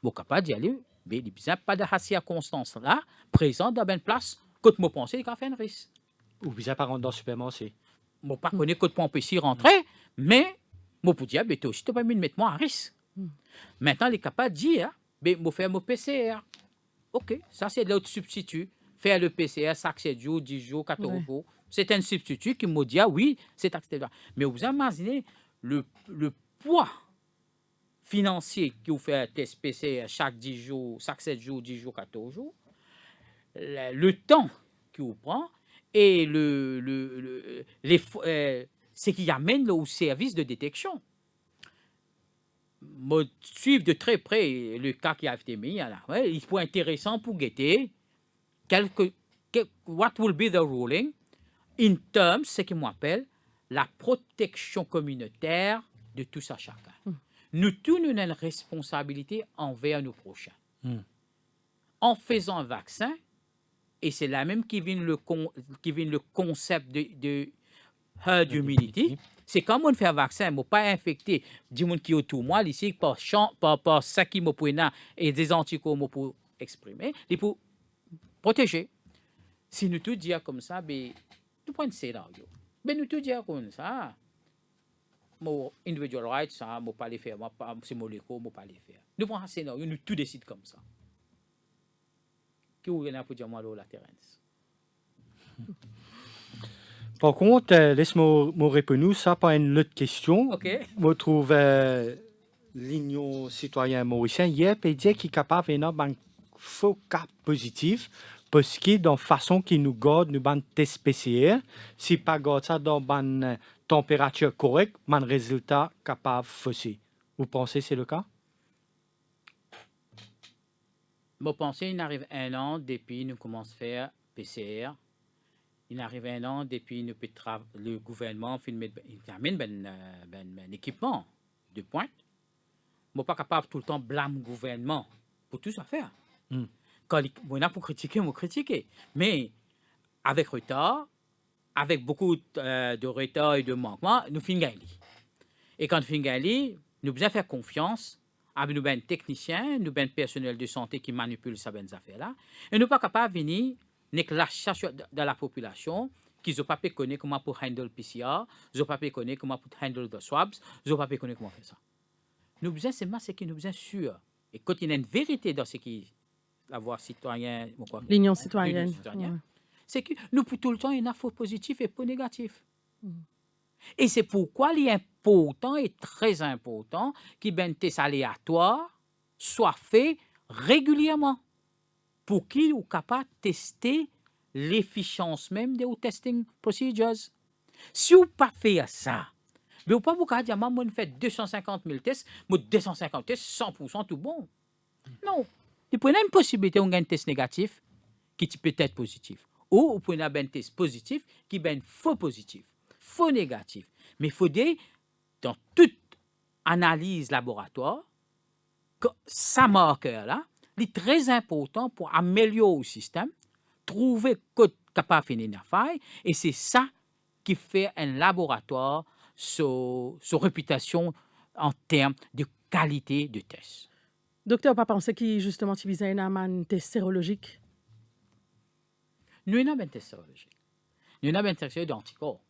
je suis capable d'y aller. Mais il n'y a pas de circonstances là, présentes dans une place, que je pense qu'il a fait un risque. Ou bien par contre dans le supermarché. Je ne sais pas que je peux ici rentrer, mais je peux dire, toi aussi, tu peux me mettre moi à risque. Maintenant, il est capable de dire, je vais faire mon PCR. OK, ça c'est l'autre substitut. Faire le PCR, 7 jours, 10 jours, 14 jours. C'est un substitut qui me dit, oui, c'est acceptable. Mais vous imaginez le poids financier qui vous fait un test PCR chaque 10 jours, chaque 7 jours, 10 jours, 14 jours, le temps qu'il vous prend et ce qui amène au service de détection. Je suivre de très près le cas qui a été mis. Il est intéressant pour guetter what will be the ruling in terms, ce qui m'appelle la protection communautaire de tous à chacun. Nous tous, nous avons une responsabilité envers nos prochains. En faisant un vaccin, et c'est là même qui vient le concept de herd immunity, c'est quand on fait un vaccin, on ne pas infecter du monde qui est autour de moi, ici, par ça qui me peut et des anticorps pour exprimer, et pour protéger. Si nous tout dire comme ça, nous prenons un scénario. Mais nous tout dire comme ça, mon individual rights, ça, je ne pas les faire, c'est mon écho, je ne pas les faire. Nous prenons un scénario, nous tout décide comme ça. Qui est pour dire moi la Terence? Par contre, laisse-moi répondre ça par une autre question. OK. Je trouve l'Union citoyenne mauricienne hier peut dire qu'il est capable d'avoir un faux cas positif parce que dans la façon qu'il nous garde, nous avons test PCR, si pas garde ça dans une température correcte, un résultat capable de fausser. Vous pensez que c'est le cas? Je pense qu'il arrive 1 an depuis nous commençons à faire PCR. Il arrive 1 an depuis le gouvernement amène un équipement de pointe. Je ne suis pas capable tout le temps blâmer le gouvernement pour tout ça faire. Quand on a pour critiquer, on critiquer. Mais avec retard, avec beaucoup de retard et de manquement, nous finissons gagner. Et quand nous finissons gagner, nous devons faire confiance à nous ben techniciens, nous ben personnel de santé qui manipule ces affaires-là. Et nous ne sommes pas capables de venir lâcher dans la population qui n'ont pas pu connaître comment pour handle le PCR, ils n'ont pas pu connaître comment pour handle the swabs, ils n'ont pas pu connaître comment faire ça. Nous besoin seulement ce qui nous besoin sûr. Et quand il y a une vérité dans ce qui la voix citoyenne, l'union citoyenne, c'est que nous pour tout le temps il y a une info positive et pas négative. Et c'est pourquoi il est important et très important que ben tests aléatoires soient faits régulièrement pour qu'ils soient capables de tester l'efficience même des testing procedures. Si vous ne pas faire ça, Mais on ne peut pas dire, moi, on fait 250 000 tests, moi, 250 tests, 100% tout bon. Non. Il peut y avoir une possibilité, on a un test négatif qui peut être positif. Ou on peut y avoir un test positif qui est un faux positif, faux négatif. Mais il faut dire, dans toute analyse laboratoire, que ça marqueur-là, il est très important pour améliorer le système, trouver code capable de finir la faille, et c'est ça qui fait un laboratoire sa réputation en termes de qualité de test. Docteur, pas pensé qui justement utilisait un test sérologique? Nous avons un test sérologique. Nous avons un test sérologique d'anticorps.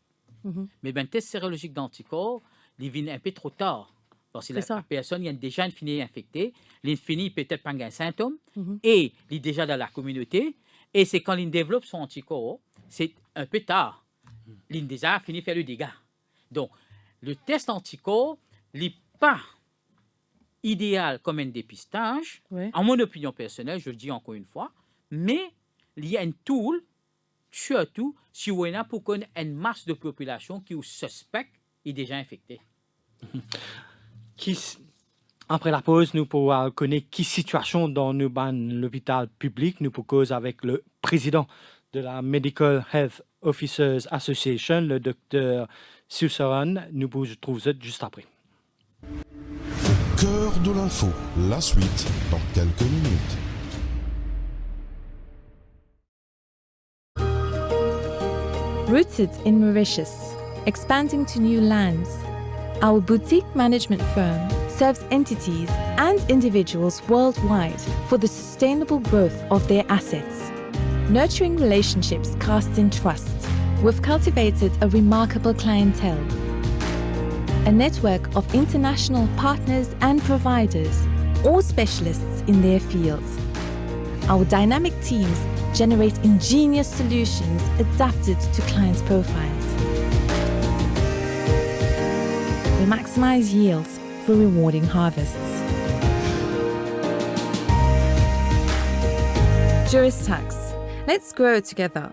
Mais un test sérologique d'anticorps, il vient un peu trop tard. Parce que la personne a déjà fini infectée, il finit peut-être par un symptôme, et il est déjà dans la communauté, et c'est quand il développe son anticorps, c'est un peu tard. Il a déjà fini de faire le dégât. Donc, le test anticorps n'est pas idéal comme un dépistage, en mon opinion personnelle, je le dis encore une fois, mais il y a un tool, surtout si on a pour connaître une masse de population qui est suspecte est déjà infectée. Après la pause, nous pourrons connaître quelle situation dans l'hôpital public. Nous pourrons causer avec le président de la Medical Health Officers Association, le docteur Susaran. Nous vous retrouvons juste après. Cœur de l'info, la suite dans quelques minutes. Rooted in Mauritius, expanding to new lands, our boutique management firm serves entities and individuals worldwide for the sustainable growth of their assets. Nurturing relationships cast in trust, we've cultivated a remarkable clientele, a network of international partners and providers, all specialists in their fields. Our dynamic teams generate ingenious solutions adapted to clients' profiles. We maximize yields through rewarding harvests. Juris Tax. Let's grow together.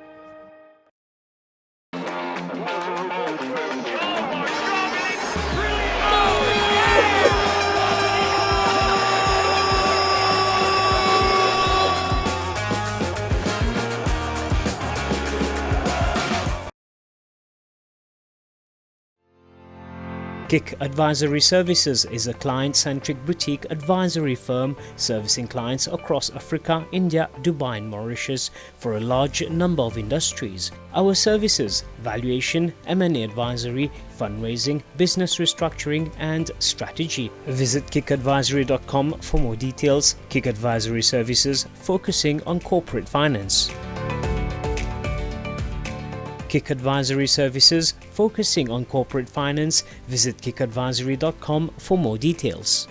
KIC Advisory Services is a client-centric boutique advisory firm servicing clients across Africa, India, Dubai and Mauritius for a large number of industries. Our services: valuation, M&A advisory, fundraising, business restructuring and strategy. Visit kicadvisory.com for more details. KIC Advisory Services, focusing on corporate finance. KIC Advisory Services, focusing on corporate finance. Visit kicadvisory.com for more details.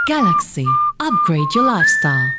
Galaxy. Upgrade your lifestyle.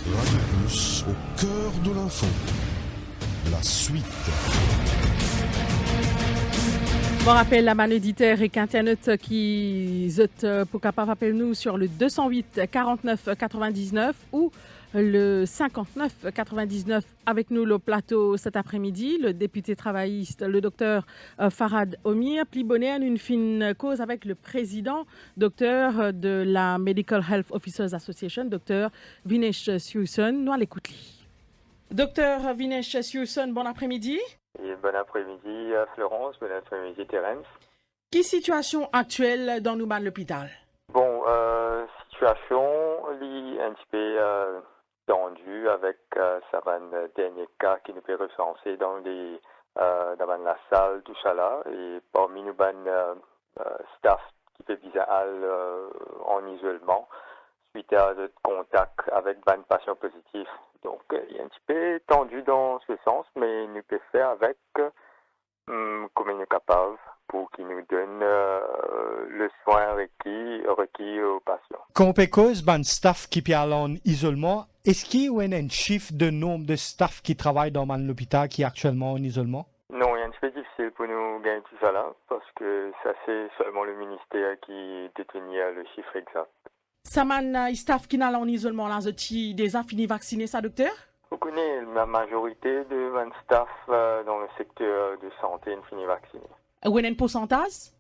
Radio Plus, au cœur de l'info. la suite. Bon rappel, la man éditeur et qu'Internet qui zot pour capable appeler nous sur le 208 49 99 ou le 59 99 avec nous le plateau cet après-midi, le député travailliste, le docteur Farhad Omir, pli bonheur une fine cause avec le président, docteur de la Medical Health Officers Association, docteur Vinesh Siouson. Nous à l'écoute. Docteur Vinesh Siouson, bon après-midi. Et bon après-midi Florence, bon après-midi Terence. Quelle situation actuelle dans nous l'hôpital? Bon, situation un petit peu tendue avec ça dernier cas qui nous fait recenser dans la salle, tout ça là, et parmi nous staff qui fait bizarre en isolement suite à notre contact avec ban patients positifs. Donc, il est un petit peu tendu dans ce sens, mais nous pouvons faire avec comme il est capable pour qu'il nous donne le soin requis aux patients. Quand on cause ban staff qui parle en isolement, est-ce qu'il y a un chiffre de nombre de staff qui travaillent dans l'hôpital qui est actuellement en isolement? Non, il est un petit peu difficile pour nous gagner tout ça là, parce que ça c'est seulement le ministère qui détenait le chiffre exact. Ça man staff qui n'a en isolement là, déjà fini vacciner ça, docteur? Vous connaissez la majorité de mon staff dans le secteur de santé est fini vacciné. Où est un pourcentage?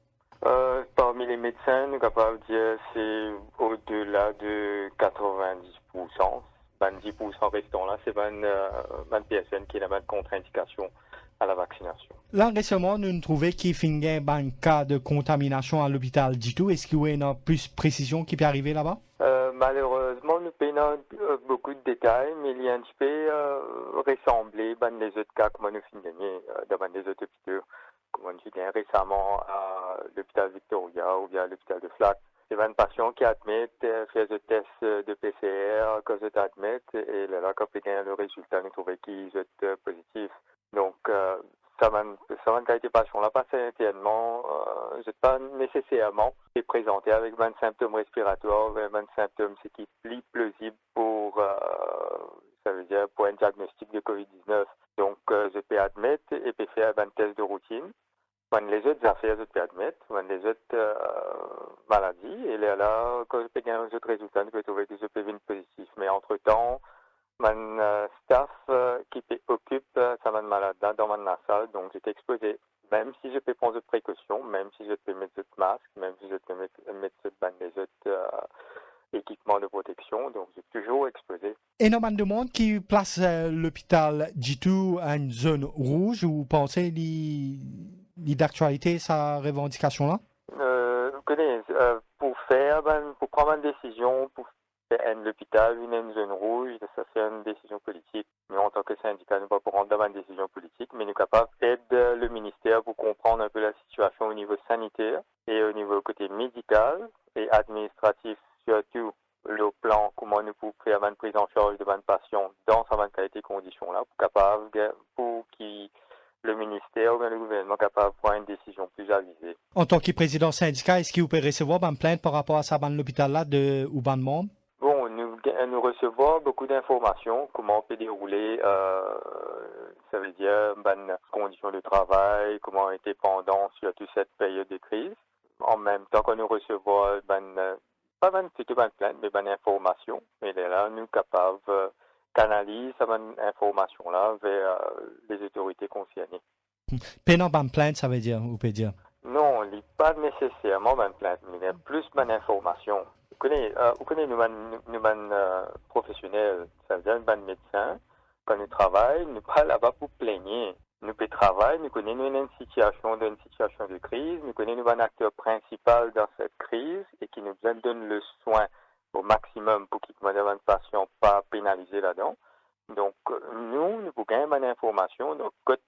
Parmi les médecins, nous sommes capables de dire c'est au-delà de 90%. 10% restants là, c'est 20 personnes qui ont une contre-indication à la vaccination. Là, récemment, nous avons trouvé qu'il y a un cas de contamination à l'hôpital du tout. Est-ce qu'il y a une plus précision qui peut arriver là-bas? Malheureusement, nous payons beaucoup de détails, mais il y a un petit peu ressemblé les autres cas comme nous finissons gagner dans les autres hôpitaux. Comme on dit récemment à l'hôpital Victoria ou bien à l'hôpital de Flac. C'est 20 patients qui admettent, font des tests de PCR, quand ils admettent, et là, quand ils gagnent le résultat, nous trouvons qu'ils sont positifs. Donc, ça m'a été patient là, pas certainement, pas nécessairement présenté avec 20 symptômes respiratoires, 20 symptômes, ce qui est plus plausible pour, ça veut dire, pour un diagnostic de COVID-19. Donc, je peux admettre et peux faire un test de routine. Les autres affaires, je peux admettre, les autres maladies, et là, quand je peux gagner les autres résultats, je peux trouver que je peux venir positif. Mais entre-temps, mon staff qui occupe ça m'a malade dans ma salle, donc j'étais exposé. Même si je peux prendre des précautions, même si je peux mettre ce masque, même si je peux mettre les autres équipements de protection, donc j'ai toujours exposé. Énormément de monde qui place l'hôpital G2 à une zone rouge. Vous pensez d'actualité sa revendication-là? Vous connaissez, pour prendre une décision, pour l'hôpital, une zone rouge, ça c'est une décision politique. Nous, en tant que syndicat, nous ne pouvons pas prendre une décision politique, mais nous sommes capables d'aider le ministère pour comprendre un peu la situation au niveau sanitaire et au niveau côté médical et administratif, surtout le plan, comment nous pouvons faire une prise en charge de bonnes patients dans sa qualité de conditions-là, pour que le ministère ou bien le gouvernement soit capable de prendre une décision plus avisée. En tant que président syndicat, est-ce que vous pouvez recevoir une plainte par rapport à ça dans l'hôpital-là ou ban monde? Bon, nous recevons beaucoup d'informations, comment on peut dérouler, ça veut dire, conditions de travail, comment on était pendant surtout cette période de crise. En même temps que nous recevons, pas plutôt plainte, mais informations. Et là, nous sommes capables de canaliser cette information-là vers les autorités concernées. Pénant ban plainte, ça veut dire, vous pouvez dire? Non, il n'est pas nécessairement ban plainte, mais il y a plus d'informations. Vous connaissez nous professionnels, ça veut dire nous médecins, quand nous travaillons, nous pas là-bas pour plaigner. Nous pouvons travailler, nous connaissons une situation de crise, nous connaissons un acteur principal dans cette crise et qui nous donne le soin au maximum pour qu'il ne soit patient pas pénalisé là-dedans. Donc, nous pouvons gagner une information, donc, côté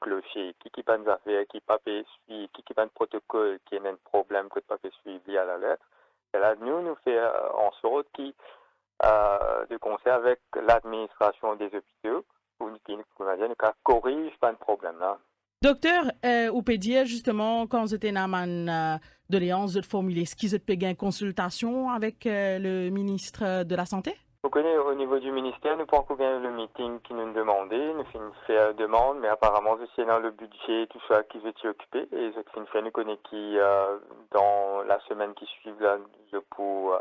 clocher, qui va nous affaires, qui pas suivre, qui va un protocole, qui a un problème, que pas suivi à la lettre. Et là, nous faisons en sorte de concert avec l'administration des hôpitaux, pour nous corrige pas de problème là. Docteur, vous pouvez dire justement, quand vous êtes dans une doléance, vous formulez, est-ce que vous avez une consultation avec le ministre de la Santé? Vous connaissez, au niveau du ministère, nous pas encore gagné le meeting qui nous demandait, nous finissons faire demande, mais apparemment, c'est dans le budget, tout ça, qui veut s'y occuper. Et ce qui nous fait, nous connaissons qui, dans la semaine qui suit, là, je pour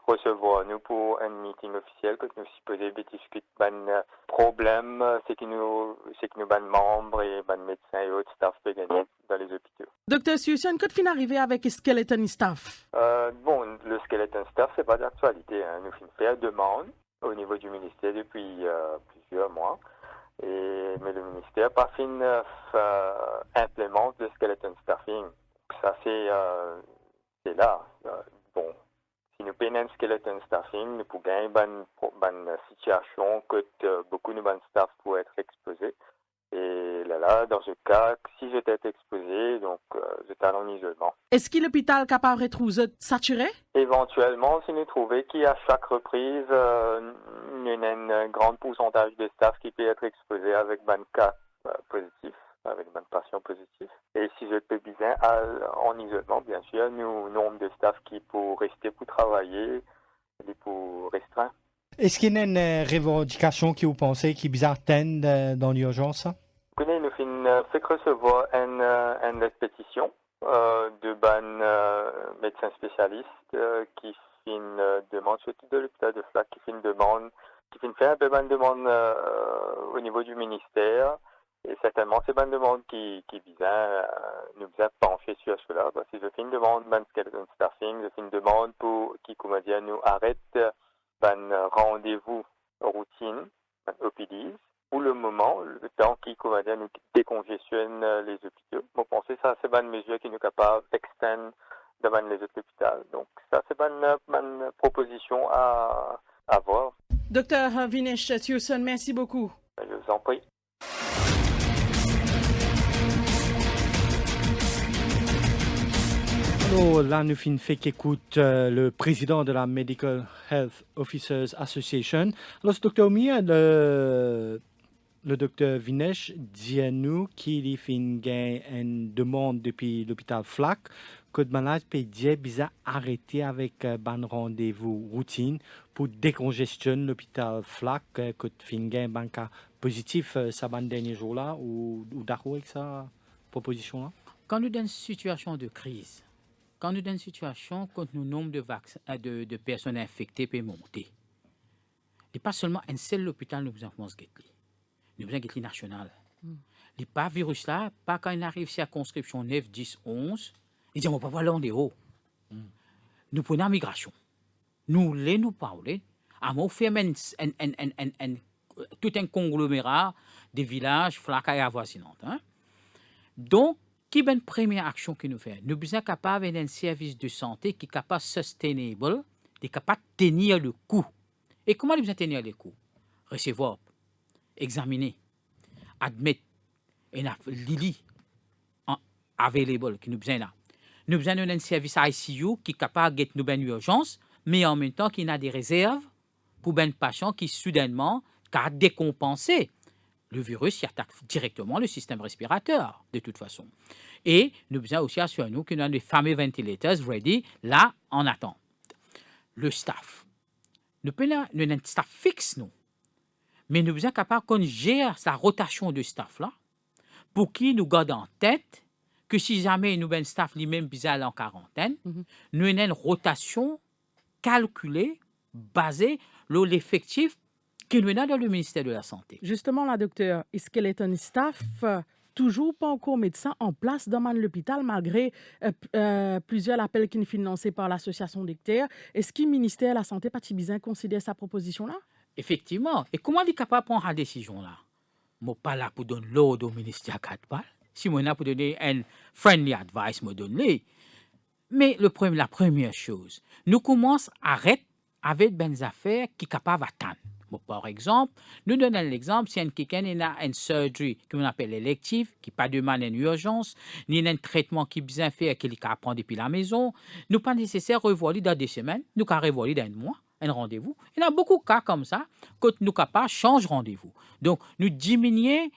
recevoir nous pour un meeting officiel, que nous s'y poser, discuter de problème, c'est que nous, membres et médecins et autres staff peuvent gagner dans les hôpitaux. Docteur Susan, quand fin arrivé avec Skeleton Staff? Bon, le skeleton staff, c'est pas d'actualité. Hein. Nous finissons faire demande au niveau du ministère depuis plusieurs mois. Mais le ministère pas fin implémente le skeleton staffing. Ça, c'est là. Bon, si nous payons un skeleton staffing, nous pouvons gagner une situation que beaucoup de bonnes staff pourraient être exposés. Et là, dans ce cas, si j'étais exposé, donc j'étais en isolement. Est-ce que l'hôpital est capable de trouver saturé? Éventuellement, si nous trouvons qu'à chaque reprise, il y a un grand pourcentage de staff qui peut être exposé avec un cas positif, avec un patient positif. Et si je peux bien en isolement, bien sûr, nous nombre de staff qui pour rester pour travailler et pour restreindre. Est-ce qu'il y a une revendication que vous pensez qui est bien atteinte dans l'urgence? Nous avons fait recevoir une pétition de médecins spécialistes qui fait une demande, surtout de l'hôpital de Flac, qui fait une fait un peu une demande au niveau du ministère. Et certainement, c'est une demande qui nous a penché sur cela. Parce que je fais une demande de skeleton staffing, je fais une demande pour qui, comment dire, nous arrête un rendez-vous routine, un OPDs, pour le moment, le temps qui, comment dire, nous décongestionne les hôpitaux. Vous pensez ça, c'est une mesure qui nous est capable d'extendre devant les autres hôpitaux. Donc, ça, c'est une proposition à voir. Docteur Vinesh Thiuson, merci beaucoup. Je vous en prie. Alors là, nous finissons fait qu'écoute le président de la Medical Health Officers Association. Alors, ce docteur Mia, le docteur Vinesh dit à nous qu'il a fait une demande depuis l'hôpital Flac que le malade peut bien arrêter avec un rendez-vous routine pour décongestionner l'hôpital Flac que fait un cas positif ça ban dernier jour là ou d'accord avec sa proposition là. Quand nous dans une situation de crise, quand nous dans une situation quand le nombre de personnes infectées peut monter, et pas seulement un seul hôpital nous avons guetter. Nous avons guetter national. Les pas virus là, pas quand il arrive circonscription 9, 10, 11, ils disent on va pas voir en haut. Nous prenons la migration. Nous nous parler, à moi faire tout un conglomérat des villages Flac et avoisinantes. Hein? Donc qui est une première action que nous faisons? Nous sommes capables d'un service de santé qui est capable de sustainable, qui est capable de tenir le coup. Et comment nous besoin tenir le coup? Recevoir, examiner, admettre, et Lili available que nous besoin là. Nous besoin d'un service ICU qui est capable de nous une urgence, mais en même temps qui a des réserves pour un patient qui soudainement a décompensé. Le virus il attaque directement le système respirateur, de toute façon. Et nous besoin aussi assurer nous que nous avons des fameux ventilators ready, là, en attente. Le staff. Nous avons un staff fixe, nous. Mais nous sommes capables qu'on gère sa rotation de staff, là, pour qu'il nous garde en tête que si jamais nous avons un staff lui-même bizarre en quarantaine, nous avons une rotation calculée, basée sur l'effectif qui nous est dans le ministère de la Santé. Justement, la docteur, est-ce qu'elle est un staff toujours pas encore médecin en place dans l'hôpital malgré plusieurs appels qui sont financés par l'association d'Hectares? Est-ce que le ministère de la Santé Patibizin considère sa proposition-là? Effectivement. Et comment il est capable de prendre la décision-là? Je ne suis pas là pour donner l'ordre au ministère 4 balles. Si je suis là pour donner un friendly advice, je me donne. Mais la première chose, nous commençons à arrêter avec des affaires qui sont capables d'attendre. Par exemple, nous donnons l'exemple, si quelqu'un a une surgery qu'on appelle élective, qui pas demande une urgence, ni un traitement qui bien fait qu'il peut prendre depuis la maison, nous pas nécessaire de revoir dans 2 semaines, nous pouvons revoir dans 1 mois, un rendez-vous. Il y a beaucoup de cas comme ça, que nous capables changer rendez-vous. Donc, nous diminuons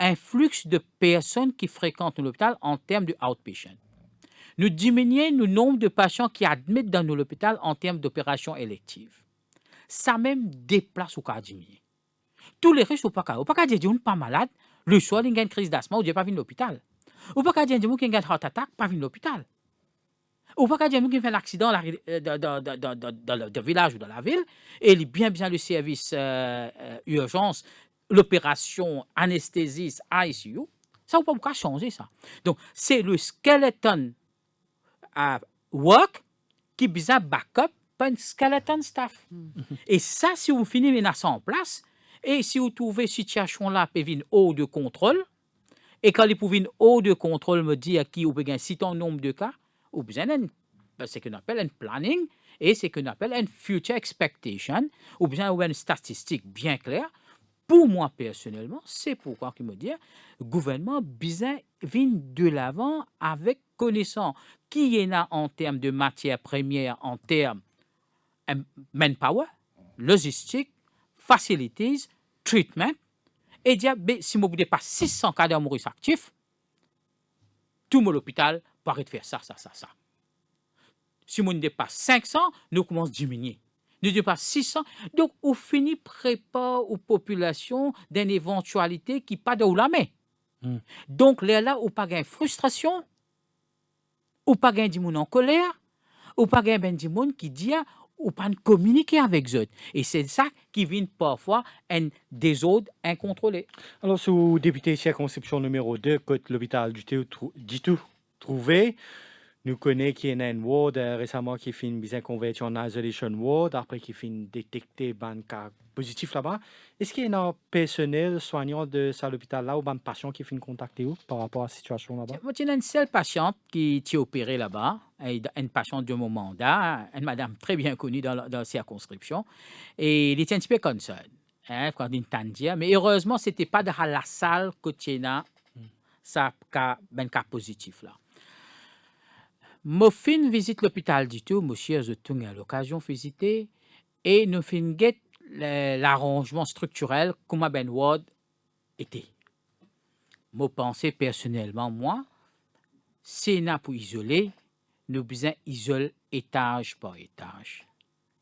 un flux de personnes qui fréquentent l'hôpital en termes de outpatient. Nous diminuons le nombre de patients qui admettent dans l'hôpital en termes d'opérations électives. ça même déplace au cas diminuer. Tous les risques, au pas qu'à dire pas malade, le soir, il y a une crise d'asthme, ou il pas venir à l'hôpital. Ou pas qu'à dire qu'il y a une heart attack, pas venir à l'hôpital. Ou pas qu'à dire qu'il fait un accident dans le village ou dans la ville, et il y a bien le service urgence, l'opération anesthésiste ICU, ça ne peut pas changer ça. Donc, c'est le skeleton work qui besoin backup par un skeleton staff. Et ça, si vous finissez de mettre ça en place, et si vous trouvez cette situation-là, peut venir haut de contrôle, et quand il peut venir haut de contrôle, me dit à qui vous avez un certain nombre de cas, vous avez ce qu'on appelle un planning, et ce qu'on appelle un future expectation, ou bien une statistique bien claire. Pour moi, personnellement, c'est pourquoi il me dit le gouvernement vient de l'avant avec connaissance qui y en a en termes de matières premières, en termes manpower, logistique, facilities, treatment, et dire, si je n'ai pas 600 cas de Maurice actifs, tout mon hôpital paraît de faire ça. Si je n'ai pas 500, nous commençons à diminuer. Nous n'avons pas 600. Donc, on finit prépare aux populations d'une éventualité qui pas de où la met. Donc, là, on pas gain frustration, on pas gain du monde en colère, on pas gain du monde qui dit ou pas communiquer avec eux. Et c'est ça qui vient parfois un désordre incontrôlé. Alors, sous député circonscription numéro 2, côté l'hôpital du tout trouvé, nous connaissons qu'il y a un ward récemment qui fait une conversion en isolation ward, après qui fait détecter un cas positif là-bas. Est-ce qu'il y a un personnel soignant de cet hôpital-là ou un patient qui fait contacter vous par rapport à la situation là-bas? Moi, il y a une seule patiente qui est opérée là-bas, une patiente de mon mandat, une madame très bien connue dans la circonscription, et il était un petit peu concerne, quand il dit, mais heureusement, ce n'était pas dans la salle que tu as ça cas positif là. Moi, fin visite l'hôpital du tout, monsieur, je suis à l'occasion de visiter, et nous fin get l'arrangement structurel comme Ben Ward était. Moi, pensais personnellement, moi, c'est pour isoler, nous besoin isoler étage par étage,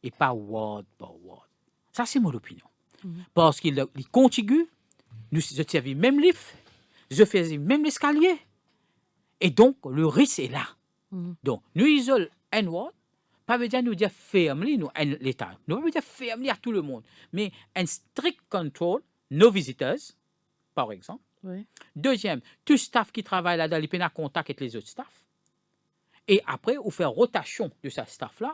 et pas ward par ward. Ça, c'est mon opinion. Parce qu'il est contigu, je servis même lift, je faisais même l'escalier, et donc le risque est là. Donc, nous isolons un ward, pas veut dire nous dire ferme-li, nous, l'État. Nous pas veut dire ferme-li à tout le monde, mais un strict control, nos visiteurs, par exemple. Oui. Deuxième, tout staff qui travaille là-dedans, il peut en contact avec les autres staffs. Et après, on fait rotation de ce staff-là,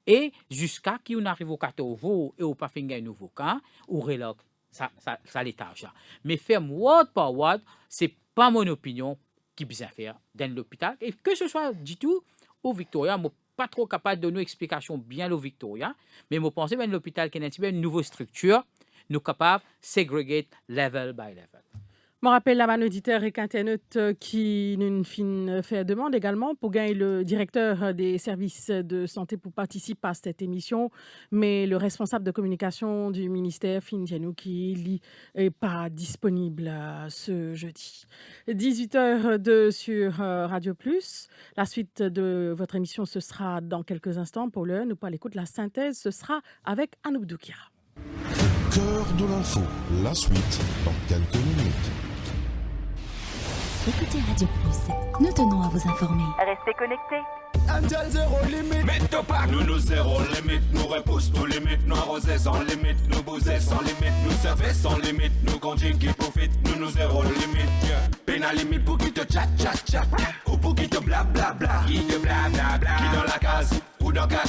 et jusqu'à qu'on arrive au 14 jours et on pas fait un nouveau cas, on reloque ça l'étage-là. Mais ferme ward par ward, c'est pas mon opinion qui besoin faire dans l'hôpital. Et que ce soit du tout au Victoria, je ne suis pas trop capable de donner une explication bien au Victoria, mais je pense que l'hôpital qui est une nouvelle structure, nous sommes capables de segregate level by level. Je rappelle la auditeur et internaute qui nous fait demande également pour gagner le directeur des services de santé pour participer à cette émission, mais le responsable de communication du ministère, Finjanou, qui n'est pas disponible ce jeudi. 18h02 sur Radio Plus. La suite de votre émission, ce sera dans quelques instants. Pour l'heure, nous pas l'écoute. La synthèse, ce sera avec Anouk Doukia. Cœur de l'info, la suite dans quelques minutes. Écoutez Radio Plus, nous tenons à vous informer. Restez connectés. MTL zéro limite. Mets-toi pas. Nous zéro limite. Nous repousse tous limites. Nous arroser sans limite. Nous bouser sans limite. Nous servir sans limite. Nous conduire qui profite. Nous zéro limite. Pénal limite pour qui te chat. Ou pour qui te bla. Qui te bla. Qui dans la case. Ou dans 4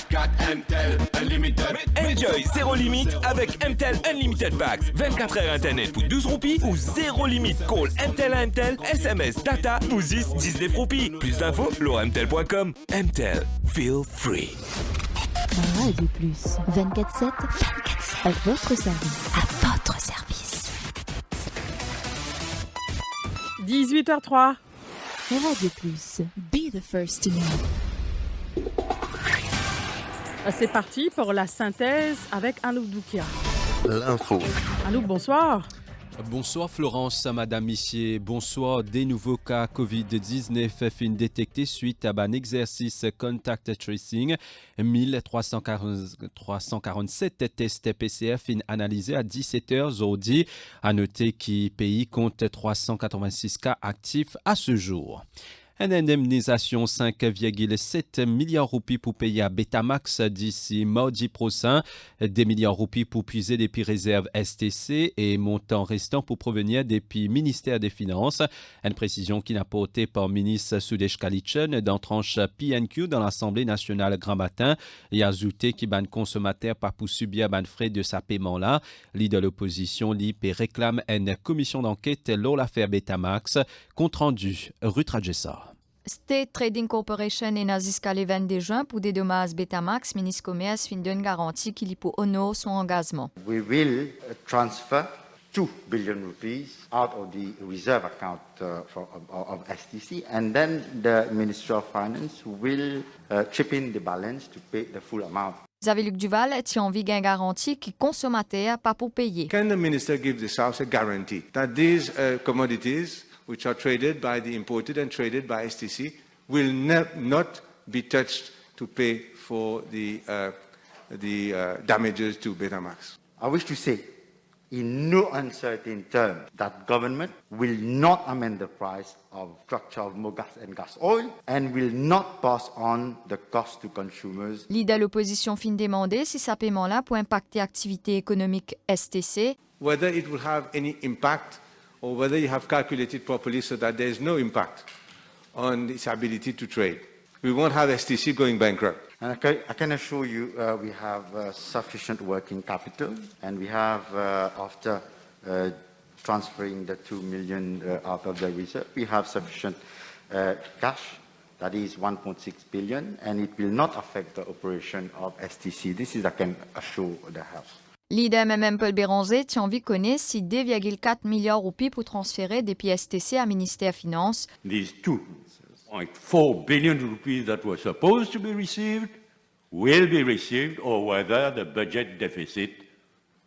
MTL Unlimited. Enjoy zéro limite avec MTL Unlimited Packs. 24 heures internet pour 12 roupies ou zéro limite call MTL à MTL, SMS, data pour 19 roupies. Plus d'infos, loremtel.com. MTL, feel free. Radio Plus, 24/7, à votre service. À votre service. 18h03. Radio Plus, be the first to know. C'est parti pour la synthèse avec Anouk Doukia. L'info. Anouk, bonsoir. Bonsoir Florence, Madame Missier. Bonsoir. Des nouveaux cas COVID-19 fin détectés suite à un exercice contact tracing. 1347 tests PCR fin analysés à 17h aujourd'hui. À noter que le pays compte 386 cas actifs à ce jour. Une indemnisation 5,7 milliards de roupies pour payer à Betamax d'ici mardi prochain, 2 milliards de roupies pour puiser depuis réserves STC et montant restant pour provenir depuis ministère des Finances. Une précision qui n'a pas été par ministre Sudesh Kalitchen dans tranche PNQ dans l'Assemblée nationale grand matin et ajouté qu'il ban consommateur pas pour subir ban frais de sa paiement là. Leader de l'opposition LIP réclame une commission d'enquête lors l'affaire Betamax. Compte rendu, Ruth Rajessa. State Trading Corporation et Naziska le 22 juin pour des dommages Betamax, ministre commerce fin d'une garantie qu'il peut honorer son engagement. We will transfer 2 billion rupees out of the reserve account of STC, and then the Ministry of Finance will chip in the balance to pay the full amount. Xavier-Luc Duval tient envie d'une garantie qui consommateur pas pour payer. Can the minister give this House a guarantee that these commodities which are traded by the imported and traded by STC will not be touched to pay for the damages to Betamax? I wish to say, in no uncertain terms, that government will not amend the price of structure of Mogas and gas oil and will not pass on the cost to consumers. Leader l'opposition fin demander si sa paiement là pour impacter activité économique STC. Whether it will have any impact or whether you have calculated properly so that there is no impact on its ability to trade. We won't have STC going bankrupt. And I can assure you we have sufficient working capital, and we have, after transferring the 2 million out of the reserve, we have sufficient cash, that is 1.6 billion, and it will not affect the operation of STC. This is, I can assure the House. Leader MMM Paul Béranger tient envie connaître si 2,4 milliards de roupies pour transférer des STC à ministère Finances. These 2.4 billion rupees that were supposed to be received will be received, or whether the budget deficit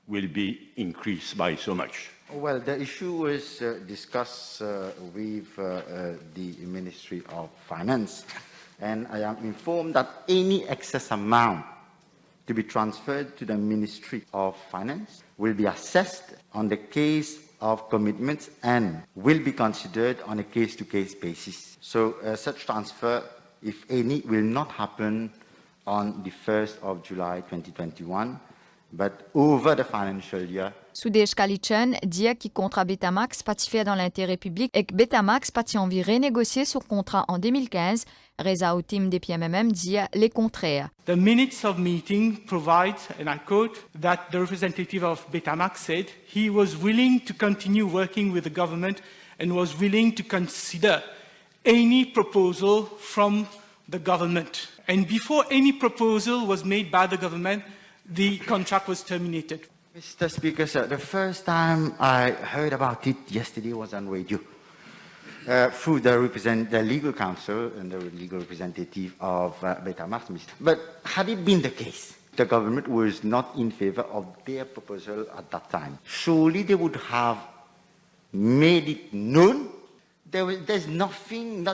will be increased by so much. Well, the issue was discussed with the Ministry of Finance, and I am informed that any excess amount to be transferred to the Ministry of Finance will be assessed on the case of commitments and will be considered on a case-to-case basis. So such transfer, if any, will not happen on the 1st of July 2021, but over the financial year. Sudesh Kalitchen dit qu'il contrat Betamax pas fait dans l'intérêt public et que Betamax pas envie renégocier son contrat en 2015. Reza Outim des PMMM dit les contraires. The minutes of meeting provide, and I quote, that the representative of Betamax said he was willing to continue working with the government and was willing to consider any proposal from the government. And before any proposal was made by the government, the contract was terminated. Mr. Speaker, sir, the first time I heard about it yesterday was on radio through the legal counsel and the legal representative of Betamax. But had it been the case, the government was not in favor of their proposal at that time, surely they would have made it known. There's nothing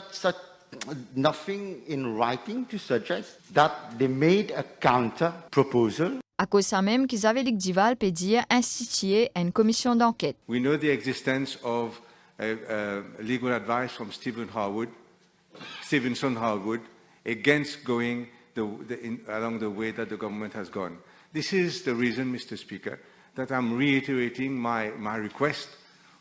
in writing to suggest that they made a counter proposal. À cause ça même qu'ils avaient Duval peut dire instituer une commission d'enquête. We know the existence of legal advice from Stevenson Harwood against going along the way that the government has gone. This is the reason, Mr. Speaker, that I'm reiterating my request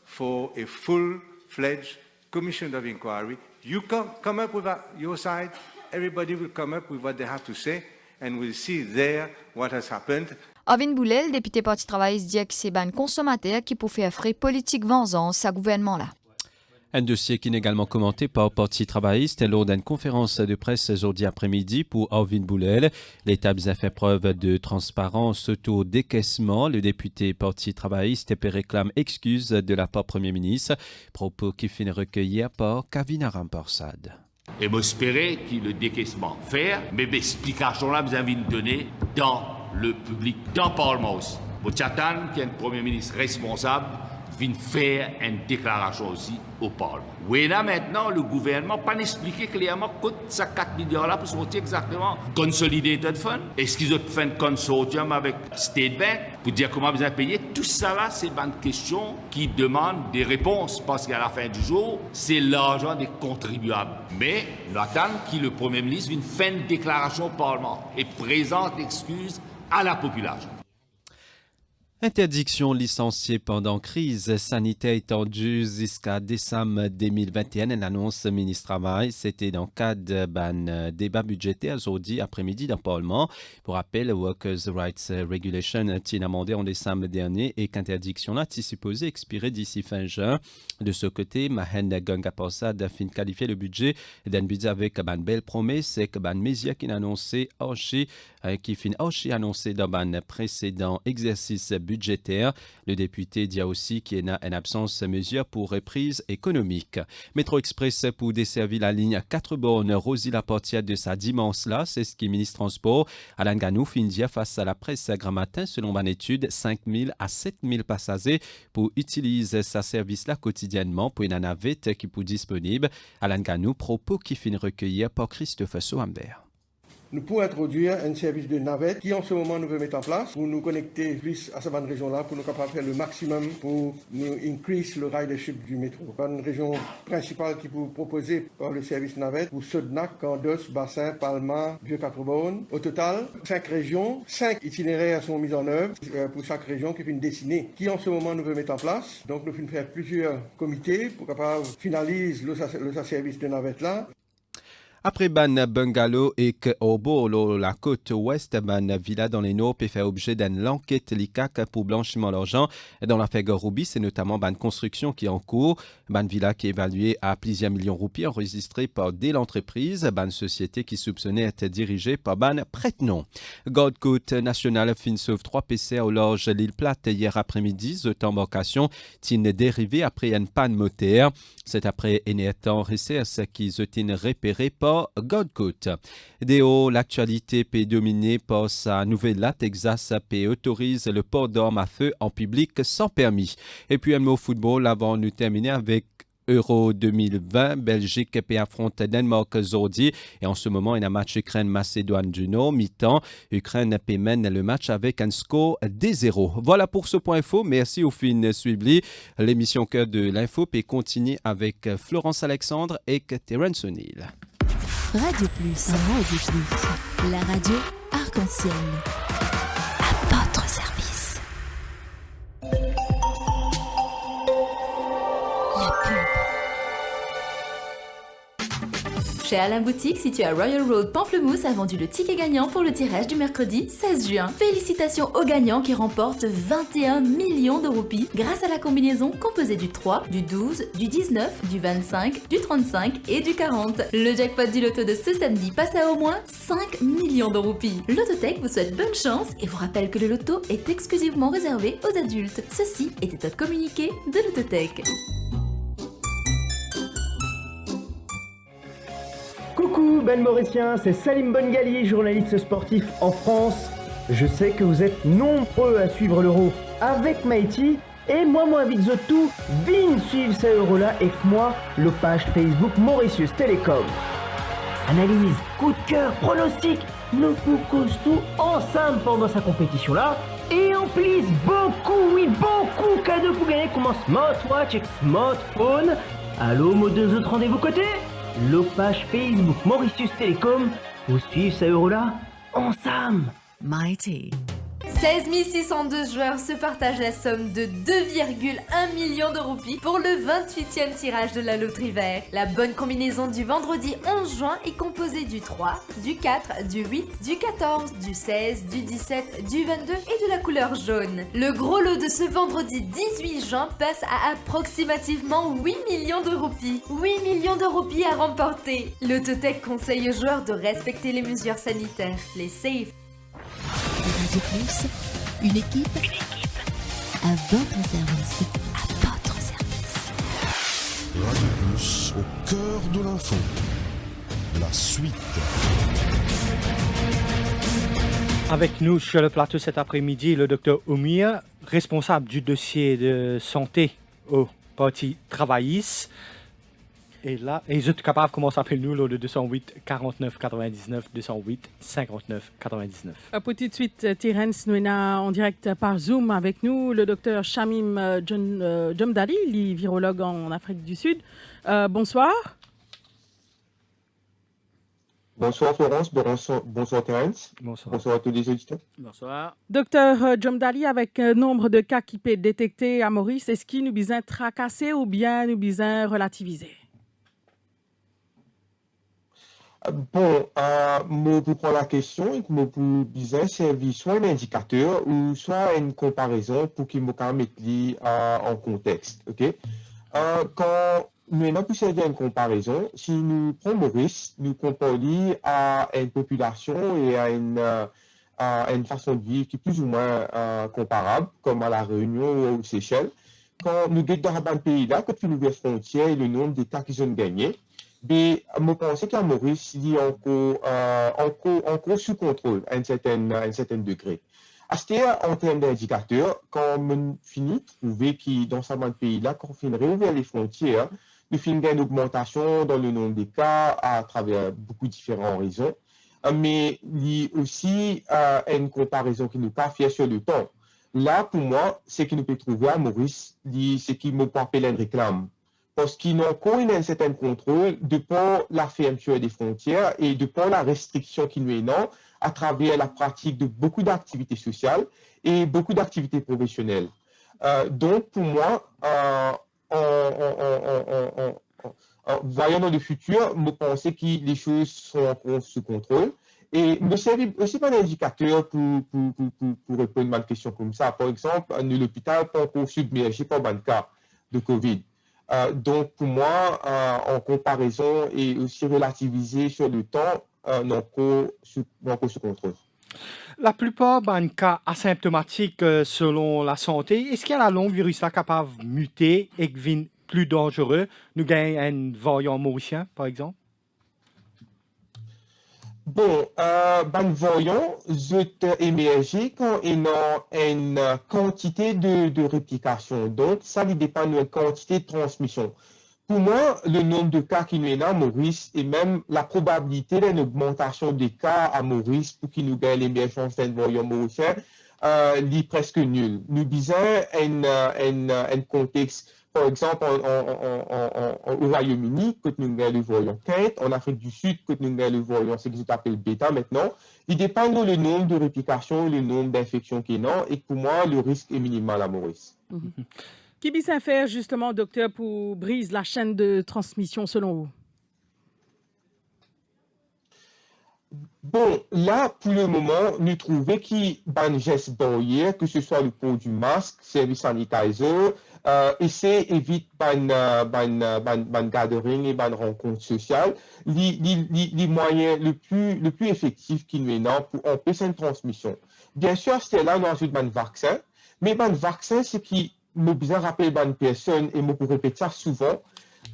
for a full-fledged commission of inquiry. You come up with your side, everybody will come up with what they have to say, and we'll see there what has happened. Ovin Boulel, député Parti travailliste, dit que c'est ban consommateur qui peut faire frais politique vengeance à gouvernement-là. Un dossier qui est également commenté par le Parti travailliste lors d'une conférence de presse aujourd'hui après-midi pour Ovin Boulel. L'État a fait preuve de transparence autour décaissement. Le député Parti travailliste réclame excuse de la part Premier ministre, propos qui finit recueillis par Kavina Rampersad. Et m'espérer que le décaissement faire, mais l'explication-là, vous avez de donner dans le public, dans le Parlement aussi. Vous t'attendez qu'il y ait un Premier ministre responsable, vient faire une déclaration aussi au Parlement. Oui, là maintenant, le gouvernement n'a pas expliqué clairement coûte ça 4 milliards là pour sortir exactement. Consolidated Fund. Est-ce qu'ils ont fait un consortium avec State Bank pour dire comment vous avez payé? Tout ça là, c'est une question qui demande des réponses parce qu'à la fin du jour, c'est l'argent des contribuables. Mais nous attendons que le Premier ministre vienne faire une déclaration au Parlement et présente excuses à la population. Interdiction licenciée pendant crise sanitaire étendue jusqu'à décembre 2021. Une annonce ministre Travail, c'était dans le cadre d'un débat budgétaire aujourd'hui après-midi dans le Parlement. Pour rappel, le Workers' Rights Regulation a été amendé en décembre dernier et qu'interdiction là est supposée expirer d'ici fin juin. De ce côté, Mahen Gangapasad a fin qualifié le budget d'un budget avec une belle promesse, c'est que ban mesure qui a annoncé qui fin annoncé dans un précédent exercice budgétaire. Le député dit aussi qu'il y a une absence de mesures pour reprise économique. Métro Express pour desservir la ligne 4 bornes Rosy-la-Portière de sa dimension-là, c'est ce qui ministre Transport Alain Ganou fin dire face à la presse Grammatin selon une étude 5 000 à 7 000 passagers pour utiliser sa service-là quotidiennement pour une navette qui peut disponible. Alain Ganou propos qui fin recueillir par Christophe Soambert. Nous pouvons introduire un service de navette qui en ce moment nous veut mettre en place pour nous connecter plus à cette région-là, pour nous capables de faire le maximum pour nous increase le ridership du métro. Une région principale qui peut proposer par le service navette pour Sodnak, Candos, Bassin, Palma, Vieux-Quatre-Bornes. Au total, 5 régions, 5 itinéraires sont mis en œuvre pour chaque région qui est une destinée qui en ce moment nous veut mettre en place. Donc nous allons faire plusieurs comités pour capable finaliser le service de navette là. Après ban bungalow et que au la côte ouest, ban villa dans les Nord peut faire objet d'une enquête LICAC pour blanchiment d'argent. Dans l'affaire Roubi, c'est notamment ban construction qui est en cours. Ban villa qui est évalué à plusieurs millions de roupies enregistré par dès l'entreprise. Ban société qui soupçonnait être dirigée par ban prête-nom. Gold Coast National fin sauve 3 PCR au large l'île Plate hier après-midi. Cette embarcation tine dérivé après une panne moteur. C'est après un étant recherche qui est repéré par Gold Coast. Déo, l'actualité peut dominer par sa nouvelle là, Texas peut autorise le port d'armes à feu en public sans permis. Et puis un mot football avant de nous terminer avec Euro 2020, Belgique peut affronter Danemark aujourd'hui et en ce moment il y a un match Ukraine-Macédoine du Nord, mi-temps. Ukraine peut mener le match avec un score de 0. Voilà pour ce point info. Merci au fin suivi. L'émission Cœur de l'info peut continuer avec Florence Alexandre et Terence O'Neill. Radio Plus, la radio arc-en-ciel. À votre service. La pub. Chez Alain Boutique, situé à Royal Road, Pamplemousse, a vendu le ticket gagnant pour le tirage du mercredi 16 juin. Félicitations aux gagnants qui remportent 21 millions de roupies grâce à la combinaison composée du 3, du 12, du 19, du 25, du 35 et du 40. Le jackpot du loto de ce samedi passe à au moins 5 millions de roupies. Lototech vous souhaite bonne chance et vous rappelle que le loto est exclusivement réservé aux adultes. Ceci était un communiqué de Lototech. Coucou Ben Mauricien, c'est Salim Bongali, journaliste sportif en France. Je sais que vous êtes nombreux à suivre l'Euro avec Maïti et moi invite tout, viens suivre ce Euro-là et que moi, le page Facebook Mauritius Télécom. Analyse, coup de cœur, pronostic, nous cause tout ensemble pendant sa compétition-là. Et en plus, beaucoup cadeaux pour gagner comme un smartwatch et smartphone. Allô, mot 2 autres rendez-vous côté. Le page Facebook Mauritius Télécom pour suivre ce euro-là ensemble. Mighty. 16 602 joueurs se partagent la somme de 2,1 millions de roupies pour le 28e tirage de la loterie vert. La bonne combinaison du vendredi 11 juin est composée du 3, du 4, du 8, du 14, du 16, du 17, du 22 et de la couleur jaune. Le gros lot de ce vendredi 18 juin passe à approximativement 8 millions de roupies. 8 millions de roupies à remporter. Lototech conseille aux joueurs de respecter les mesures sanitaires. Les safe. Radio Plus, une équipe à votre service. À votre service. Radio Plus, au cœur de l'info. La suite. Avec nous sur le plateau cet après-midi, le docteur Oumia, responsable du dossier de santé au Parti travailliste. Et là, ils sont capables de commencer à appeler nous le 208 49 99 208 59 99. Pour tout de suite, Terence, nous sommes en direct par Zoom avec nous le docteur Shamim Jomdali, virologue en Afrique du Sud. Bonsoir. Bonsoir Florence, bonsoir Terence. Bonsoir à tous les auditeurs. Bonsoir. Docteur Jomdali, avec un nombre de cas qui peut être détecté à Maurice, est-ce qu'il nous besoin tracasser ou bien nous besoin relativiser? Bon, pour prendre la question, je vous disais, servir soit un indicateur ou soit une comparaison pour qu'il me mette en contexte. Okay? Quand nous avons pu servir une comparaison, si nous prenons Maurice, nous comparons à une population et à une façon de vivre qui est plus ou moins comparable, comme à La Réunion ou aux Seychelles. Quand nous sommes dans un pays-là, quand nous ouvrons les frontières et le nombre de cas qu'ils ont gagnés, mais je pense qu'à Maurice, il est encore sous contrôle à un certain degré. C'est-à-dire, en termes d'indicateurs, quand on finit de trouver que dans ce pays-là, quand on finit de réouvrir les frontières, nous finissons une augmentation dans le nombre de cas à travers beaucoup de différentes raisons. Mais il y a aussi une comparaison qui nous pas fait sur le temps. Là, pour moi, ce que nous pouvons trouver à Maurice, c'est qu'il me peut appeler une réclame. Parce qu'ils n'ont encore un certain contrôle de par la fermeture des frontières et de par la restriction qui nous est non à travers la pratique de beaucoup d'activités sociales et beaucoup d'activités professionnelles. Donc, pour moi, voyant dans le futur, je pense que les choses sont encore sous contrôle. Et me servir aussi pas d'indicateur pour répondre à une question comme ça. Par exemple, l'hôpital n'est pas encore submergé par un cas de COVID. Donc, pour moi, en comparaison et aussi relativisé sur le temps, non encore sous contrôle. La plupart des cas asymptomatiques selon la santé, est-ce qu'il y a la longue virus là capable de muter et de devenir plus dangereux? Nous gagnons un variant mauricien, par exemple? Bon, variant émergé quand il y a une quantité de réplication. Donc, ça dépend de la quantité de transmission. Pour moi, le nombre de cas qui nous est là à Maurice et même la probabilité d'une augmentation des cas à Maurice pour qu'il nous gagne l'émergence d'un variant mauricien est presque nul. Nous disons un contexte. Par exemple, au Royaume-Uni, quand nous avons le variant Kent, en Afrique du Sud, quand nous avons le variant, ce qui s'appelle bêta maintenant, il dépend de le nombre de réplications, le nombre d'infections qu'il y a, et pour moi, le risque est minimal à Maurice. Qui peut faire justement, docteur, pour briser la chaîne de transmission selon vous? Bon, là, pour le moment, nous trouvons qu'il y a un geste barrière, que ce soit le port du masque, service sanitizer, essayer d'éviter ban gathering et ban rencontre sociale, les moyens le plus effectifs qui nous est là pour empêcher une transmission. Bien sûr, c'est là, nous avons un vaccin, mais ban vaccin, c'est qui nous besoin rappeler ban personne, et moi pour répéter ça souvent,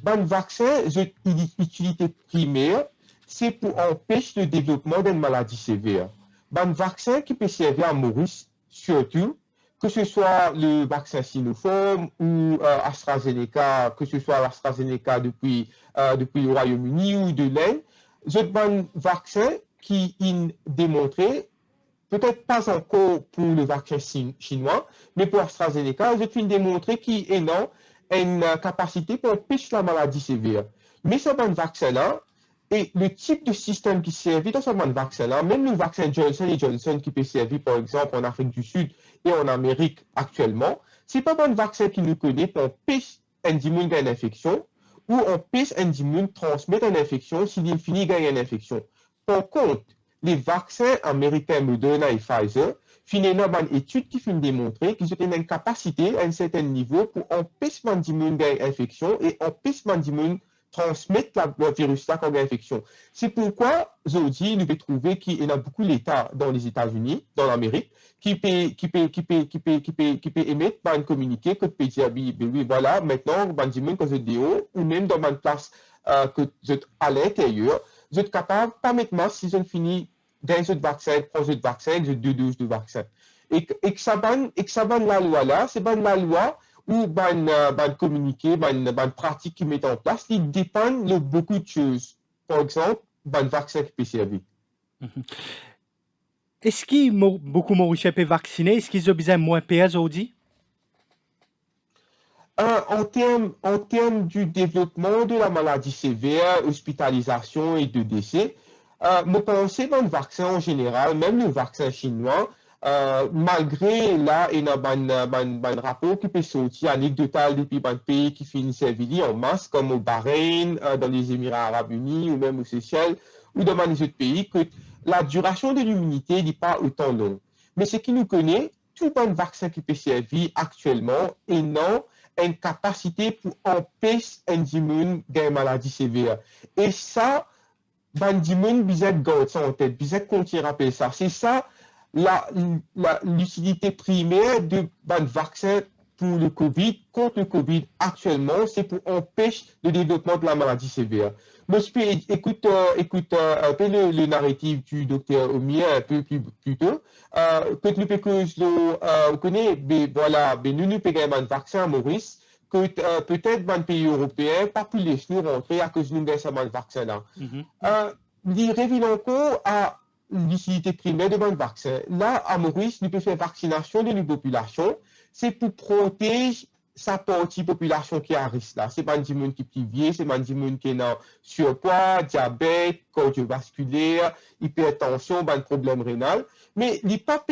ban vaccin, une utilité primaire, c'est pour empêcher le développement d'une maladie sévère. Un vaccin qui peut servir à Maurice, surtout, que ce soit le vaccin Sinopharm ou AstraZeneca, que ce soit l'AstraZeneca depuis le Royaume-Uni ou de l'Inde, c'est un vaccin qui est démontré, peut-être pas encore pour le vaccin chinois, mais pour AstraZeneca, c'est démontré qu'il a une capacité pour empêcher la maladie sévère. Mais ce vaccin-là, et le type de système qui servit dans ce vaccin-là, même le vaccin Johnson & Johnson qui peut servir par exemple en Afrique du Sud et en Amérique actuellement, ce n'est pas un vaccin qui nous connaît pour empêcher un immune gagner une infection ou empêcher un immune transmettre une infection s'il finit gagner une infection. Par contre, les vaccins américains Moderna et Pfizer, finalement, une étude qui finit démontrer qu'ils ont une capacité à un certain niveau pour empêcher un immune gagner une infection et empêcher un immune transmettre le virus-là comme infection. C'est pourquoi, aujourd'hui, nous pouvons trouver qu'il y a beaucoup d'États dans les États-Unis, dans l'Amérique, qui peut émettre un communiqué, qui peut dire, oui, voilà, maintenant, quand vous êtes dehors, ou même dans une place que vous êtes à l'intérieur, vous êtes capable, pas maintenant, si vous avez fini d'un autre vaccin, prendre autre vaccin, vous avez 2 doses de vaccin. Et que ça banne la loi là, c'est pas la loi ou communiqué, pratique qui met en place, il dépend de beaucoup de choses. Par exemple, vaccin qui peut servir. Est-ce que beaucoup de Mauriciens peuvent vacciner? Est-ce qu'ils ont besoin de moins pays aujourd'hui? En termes du développement de la maladie sévère, hospitalisation et de décès, je pense que le vaccin en général, même le vaccin chinois, malgré là, il y a un rapport qui peut sortir anecdotal depuis un pays qui finit servir en masse, comme au Bahreïn, dans les Émirats Arabes Unis ou même aux Seychelles ou dans les autres pays, que la duration de l'immunité n'est pas autant longue. Mais ce qui nous connaît, tout un vaccin qui peut servir actuellement et non une capacité pour empêcher un immune d'une maladie sévère. Et ça, immune, vous garde ça en tête, vous continuer à rappeler ça. C'est ça l'utilité primaire de vaccin pour le Covid, contre le Covid actuellement, c'est pour empêcher le développement de la maladie sévère. Moi, je écoute un peu le narratif du docteur Omier un peu plus tôt. Vous connaissez, voilà, nous payons un vaccin à Maurice, que peut-être dans le pays européen, pas plus les nous rentrer à cause de nous avons ce vaccin-là. Il revient encore à l'utilité primaire de ce vaccin. Là, à Maurice, nous pouvons faire vaccination de la population. C'est pour protéger sa partie population qui est à risque là. C'est pas un monde qui est plus vieux, c'est pas un monde qui est dans surpoids, diabète, cardiovasculaire, hypertension, un problème rénal. Mais il n'y a pas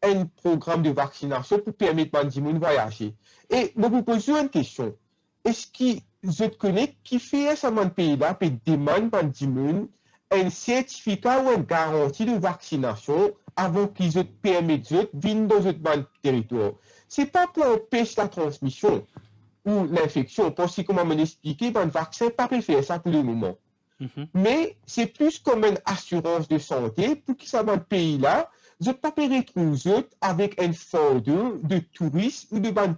un programme de vaccination pour permettre à un monde de voyager. Et nous vous posons une question. Est-ce que je connais qui fait ça dans ce pays-là peut demander à un monde un certificat ou une garantie de vaccination avant qu'ils permettent de venir dans notre territoire? Ce n'est pas pour empêcher la transmission ou l'infection, parce que, comme on m'a expliqué, le vaccin ne peut pas faire ça pour le moment. Mais c'est plus comme une assurance de santé pour que ça, dans le pays-là, je ne peux pas retrouver avec un fardeau de touristes ou de gens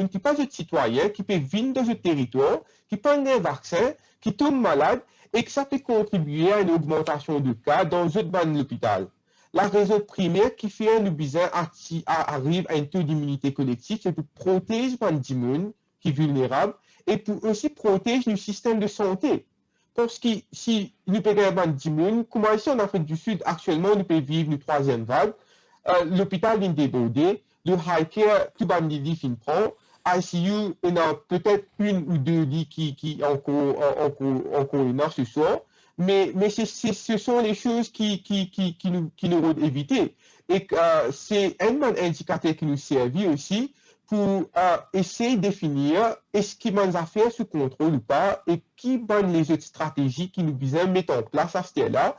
qui pas de citoyens, qui peuvent venir dans ce territoire, qui prennent un vaccin, qui tombent malades, et que ça peut contribuer à une augmentation de cas dans l'hôpital. La raison primaire qui fait un besoin arrive à un taux d'immunité collective, c'est pour protéger les immunes qui sont vulnérables et pour aussi protéger le système de santé. Parce que si nous perdons les immunes, comme ici en Afrique du Sud, actuellement, nous pouvons vivre une troisième vague, l'hôpital est débordé, le high care, tout le monde fin prend, ICU, il y a peut-être une ou deux lits qui encore une ce soir. Mais ce sont les choses qui nous doivent éviter. Et c'est un indicateur qui nous servit aussi pour essayer de définir est-ce qu'il y a des affaires sous contrôle ou pas et qui sont les autres stratégies qui nous besoin mettre en place à ce stade-là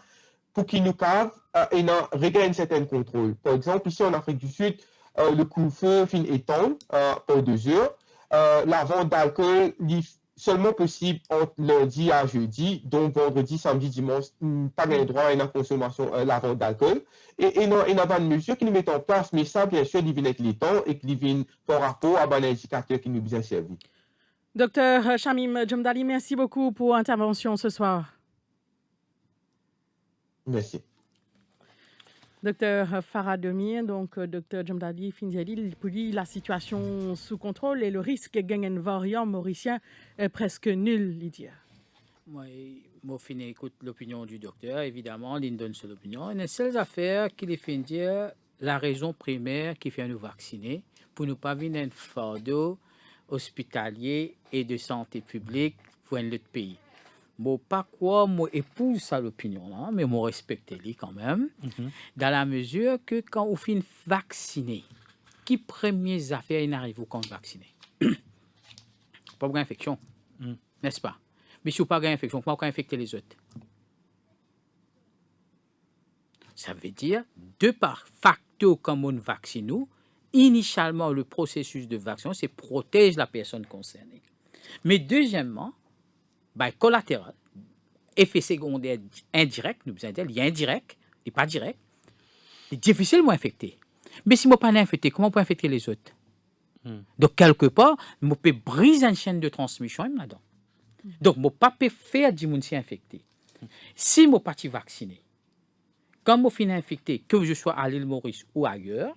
pour qu'ils nous regagnent un certain contrôle. Par exemple, ici en Afrique du Sud, le couvre-feu fin étend pour 2 heures. La vente d'alcool seulement possible entre lundi à jeudi, donc vendredi, samedi, dimanche, pas de droit à une consommation, la vente d'alcool. Et il y a une mesure qui nous met en place, mais ça, bien sûr, il vient avec les temps et qu'il vient par rapport à un indicateur qui nous bien servi. Docteur Shamim Djomdali, merci beaucoup pour l'intervention ce soir. Merci. Docteur Farah Demir, donc docteur Djomdali Finziali, pour lui, la situation sous contrôle et le risque gagne un variant mauricien est presque nul, Lydia. Moi, je écoute l'opinion du docteur, évidemment, il donne son opinion. Une seule affaire qui fait dire la raison primaire qui fait nous vacciner pour ne pas venir un fardeau hospitalier et de santé publique pour un autre pays. Bon, pas quoi, moi épouse ça l'opinion là, mais moi respecte lui quand même, dans la mesure que quand on finit vacciner, qui premières affaires il arrive quand vacciner? Pas de infection, n'est-ce pas? Mais si vous n'avez pas d'infection, comment vous infecter les autres? Ça veut dire, de par facto comme on vaccine nous, initialement le processus de vaccination, c'est protéger la personne concernée. Mais deuxièmement, collatéral, effet secondaire indirect, nous besoin dire, il y a indirect, il n'est pas direct, il est difficilement infecté. Mais si je ne suis pas infecté, comment on peut infecter les autres? Donc, quelque part, je peux briser une chaîne de transmission là-dedans. Donc, je ne peux pas faire du monde infecté. Si je ne suis pas vacciné, quand je suis infecté, que je sois à l'île Maurice ou ailleurs,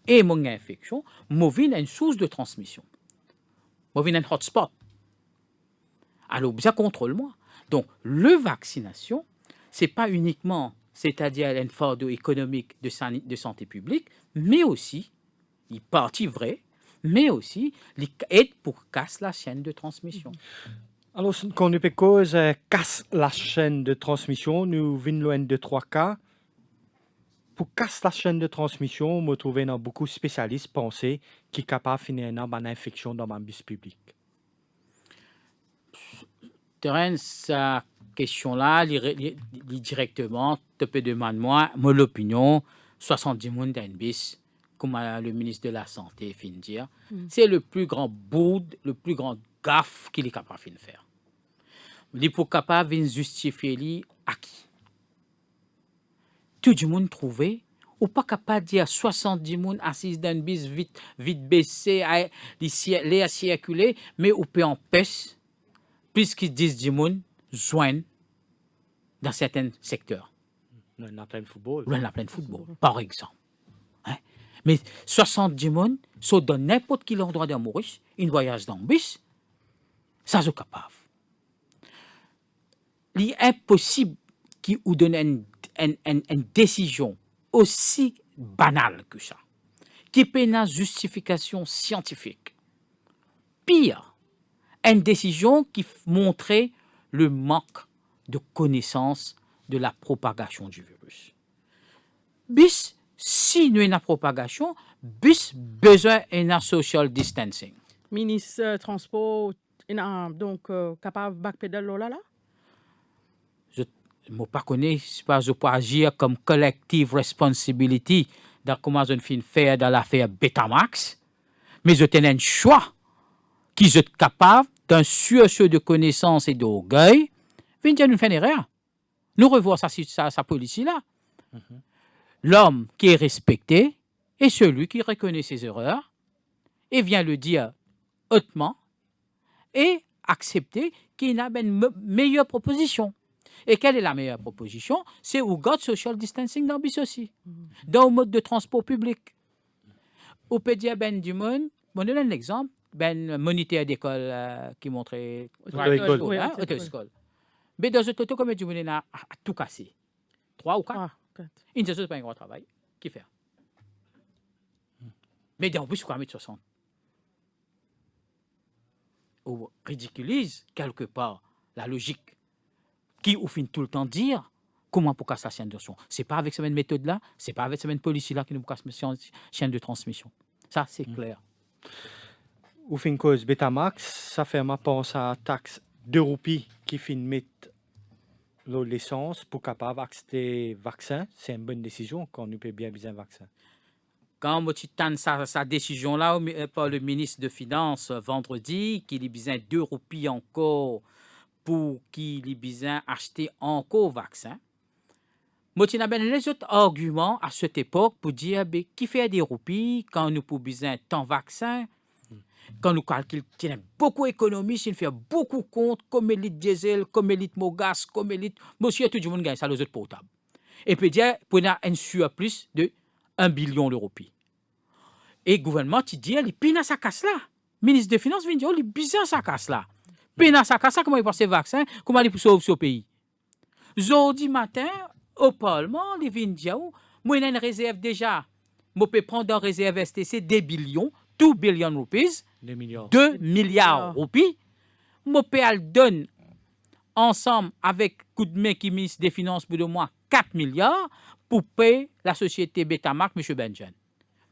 et mon infection, je vis une source de transmission. Moi, je viens d'un hotspot. Alors, bien contrôle-moi. Donc, le vaccination, ce n'est pas uniquement, c'est-à-dire un fardeau économique de santé publique, mais aussi, il partie vrai, mais aussi, il aide pour casser la chaîne de transmission. Alors, quand nous cause casse la chaîne de transmission, nous venons loin de 3 cas. Pour casser la chaîne de transmission, nous trouvons dans beaucoup de spécialistes pensés qui sont capables de finir une infection dans le bus public. Terrain, sa question-là, directement, tu peux demander moi l'opinion, 70 personnes dans un bus, comme le ministre de la Santé fin de dire. C'est le plus grand bourde, le plus grand gaffe qu'il est capable de faire. Il est capable de justifier à qui? Tout le monde trouvé, ou pas capable de dire 70 personnes assises dans un bus vite baissé, les circuler, mais ou peut empêcher, puisqu'ils disent du monde joignent dans certains secteurs. Dans la pleine football. Dans la pleine football, par exemple. Hein? Mais 70 personnes sont dans n'importe quel endroit de Maurice, ils voyagent dans le bus, ça sont capables. Il est impossible qu'ils vous donnent une décision aussi banale que ça, qui peut une justification scientifique. Pire, une décision qui montrait le manque de connaissance de la propagation du virus. Bis, si nous avons une propagation, bis besoin d'un social distancing. Ministre Transport, donc capable de backpedal là? Je ne connais pas, je peux agir comme collective responsibility dans comment je fais faire dans l'affaire Betamax, mais je tenais un choix qui est capable d'un sursaut de connaissance et d'orgueil, vient nous faire une erreur. Nous revoyons sa police là. L'homme qui est respecté est celui qui reconnaît ses erreurs et vient le dire hautement et accepter qu'il a une meilleure proposition. Et quelle est la meilleure proposition? C'est au God social distancing dans le bus aussi, dans le mode de transport public. Au peut dire ben du monde, on donne un exemple, ben moniteur d'école qui montrait auto-école. Mais dans cette auto, comme du monde a tout cassé. 3 ou 4. Il ne se pas un grand travail. Qui fait? Mais dans le bus, on va mettre 60. On ridiculise quelque part la logique qui au fin tout le temps dire comment pour casser la chaîne de son. C'est pas avec cette méthode-là, c'est pas avec cette police-là qui nous casse la chaîne de transmission. Ça, c'est clair. Au fin cause Betamax, ça fait ma pense à taxe 2 roupies qui fin mettre l'essence pour capable d'accéder vaccin. C'est une bonne décision quand nous peut bien besoin de vaccin. Quand moi sa décision-là par le ministre de Finances vendredi, qu'il ait besoin 2 roupies encore pour qu'il ait besoin acheter encore vaccin. Moi, tu as les autres arguments à cette époque pour dire qui fait des roupies quand nous avons besoin tant vaccin, quand nous calculons beaucoup d'économies, il fait beaucoup de comptes, comme élite diesel, comme élite mogas, comme élite. Monsieur, tout le monde gagne ça, les autres portables. Et puis dire, pour un surplus de 1 billion de roupies. Et le gouvernement, tu dis, il pina sa casse là. Le ministre des Finances vient dire, il bizarre sa casse là. Pina sa casse là, comment il passe vaccin, comment il sauve ce pays. Aujourd'hui matin, au Parlement, il vient dire, moi, j'ai une réserve déjà. Je peux prendre en réserve STC 2 billions, 2 billion rupees. 2 milliards de roupies. Je peux le donner ensemble avec coup de main qui ministre des Finances pour de moi 4 milliards pour payer la société Betamax, M. Benjen.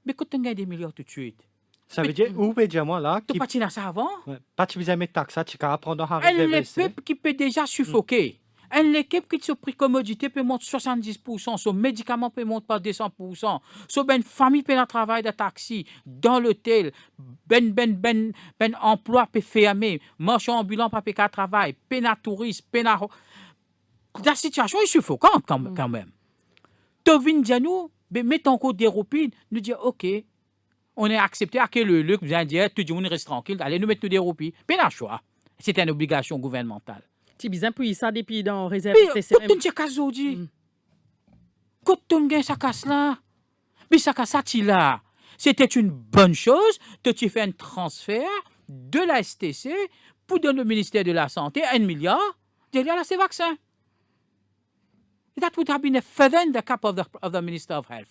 Mais quand on gagne des milliards tout de suite. Ça veut dire, où peut dire moi là? Tu pas tirer ça avant? Pas tu besoin de mettre taxe, tu peux prendre en réserve. Les peuples qui peut déjà suffoquer. L'équipe qui se prix commodité peut monter 70%, son médicament peut monter par 200%, son ben famille peut travailler de taxi, dans l'hôtel, ben emploi peut fermer, marchand ambulant peut faire travail, pena touriste, pena. La situation est suffocante quand même. Tovin Dianou, met en code des roupies, nous dire ok, on est accepté à quel lieu, vous dire tout le monde reste tranquille, allez nous mettre des roupies, pena choix. C'est une obligation gouvernementale. Tu bizarre puis ça depuis dans réserve TCM. Quand tu as aujourd'hui, quand tu as ça casse là, mais ça casse là, c'était une bonne chose que tu fais un transfert de la STC pour donner au ministère de la Santé 1 milliard derrière ces vaccins. That would have been further in the cap of the Minister of Health,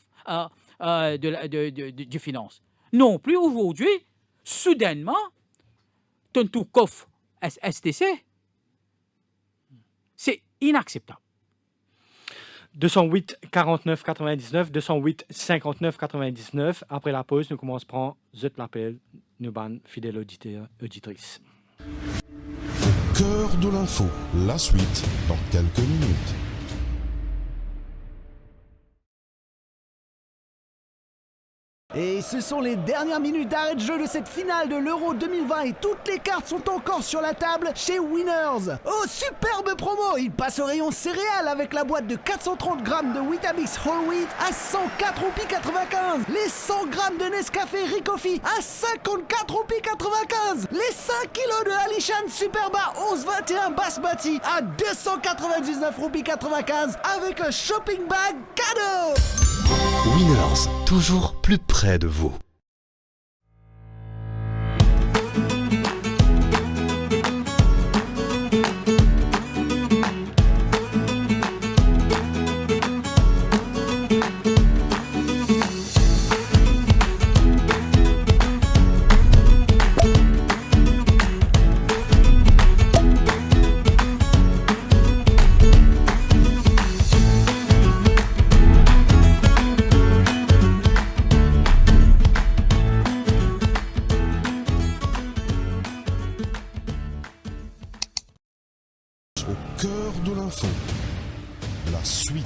du Finance. Non plus aujourd'hui, soudainement, tout coffre STC. C'est inacceptable. 208 49 99, 208 59 99. Après la pause, nous commençons par l'appel, nous ban fidèles auditeurs, auditrices. Au cœur de l'info, la suite dans quelques minutes. Et ce sont les dernières minutes d'arrêt de jeu de cette finale de l'Euro 2020 et toutes les cartes sont encore sur la table chez Winners. Oh, superbe promo! Il passe au rayon céréales avec la boîte de 430 grammes de Weetabix Whole Wheat à 104 roupies 95. Les 100 grammes de Nescafé Ricoffee à 54 roupies 95. Les 5 kilos de Alishan Superba 1121 Basmati à 299 roupies 95 avec un shopping bag cadeau. Winners, toujours plus près de vous. Au cœur de l'info, la suite.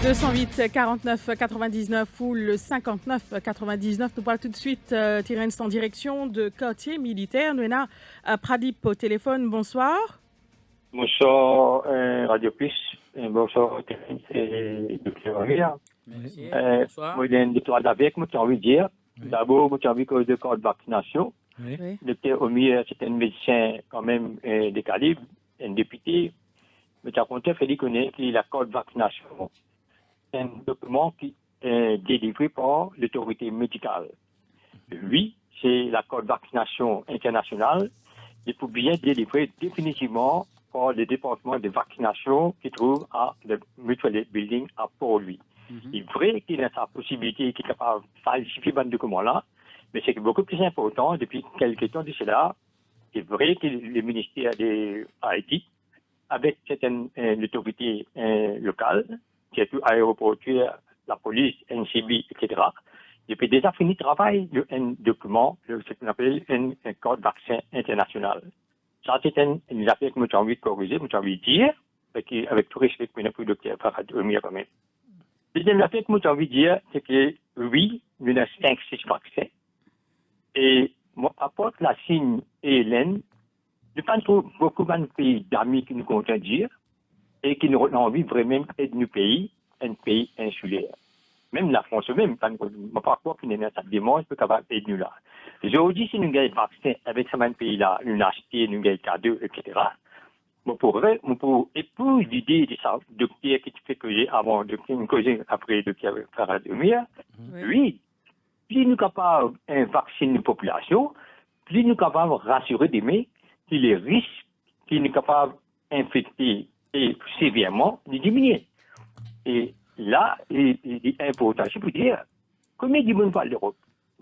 208 49 99 ou le 59 99. Nous parlons tout de suite, Terence, en direction de quartier militaire. Nous avons Pradip au téléphone. Bonsoir. Bonsoir, Radio Plus. Bonsoir, Terence et Dr. Amir. Merci. Bonsoir. Moi, j'ai une histoire d'avec, moi, j'ai envie de dire. D'abord, moi, j'ai envie que le corps de vaccination. Oui. Le Dr. Amir, c'est un médecin quand même de calibre, un député. Mais tu as compté, il connaît que la carte de vaccination. C'est un document qui est délivré par l'autorité médicale. Oui, c'est la carte de vaccination internationale. Il faut bien délivrer définitivement par le département de vaccination qui trouve à le Mutual Building à Port-Louis. Il est vrai qu'il a sa possibilité, qu'il est capable de falsifier ce document-là, mais c'est beaucoup plus important, depuis quelques temps de cela, c'est vrai que le ministère de Haïti, avec certaines autorités locales, surtout aéroportuaires, la police, NCB, etc., depuis déjà fini le travail d'un document, ce qu'on appelle un code vaccin international. Ça, c'est une affaire que j'ai envie de corriger, j'ai envie de dire, avec tout respect pour le docteur Farad Omir quand même. Deuxième affaire que j'ai envie de dire, c'est que oui, il y a 5-6 vaccins. Et moi, apporte la Chine et l'Inde, je pense que beaucoup de pays d'amis qui nous comptent dire, et qui ont envie vraiment d'être un pays insulaire. Même la France même, je ne sais pas quoi qui n'est pas démontre, peut capable d'être nous là. Aujourd'hui, si nous avons des vaccins avec ce même pays-là, nous acheter, nous avons des cadeaux, etc., pour l'idée de ça, docteur qui fait que j'ai avant, que après, docteur Farad Omir, oui, plus nous sommes capables de vacciner la population, plus nous sommes capables de rassurer des mains que les risques qui nous capables d'infecter sévèrement de diminuer. Et là, il est important, je peux dire, combien de monde parle d'Europe?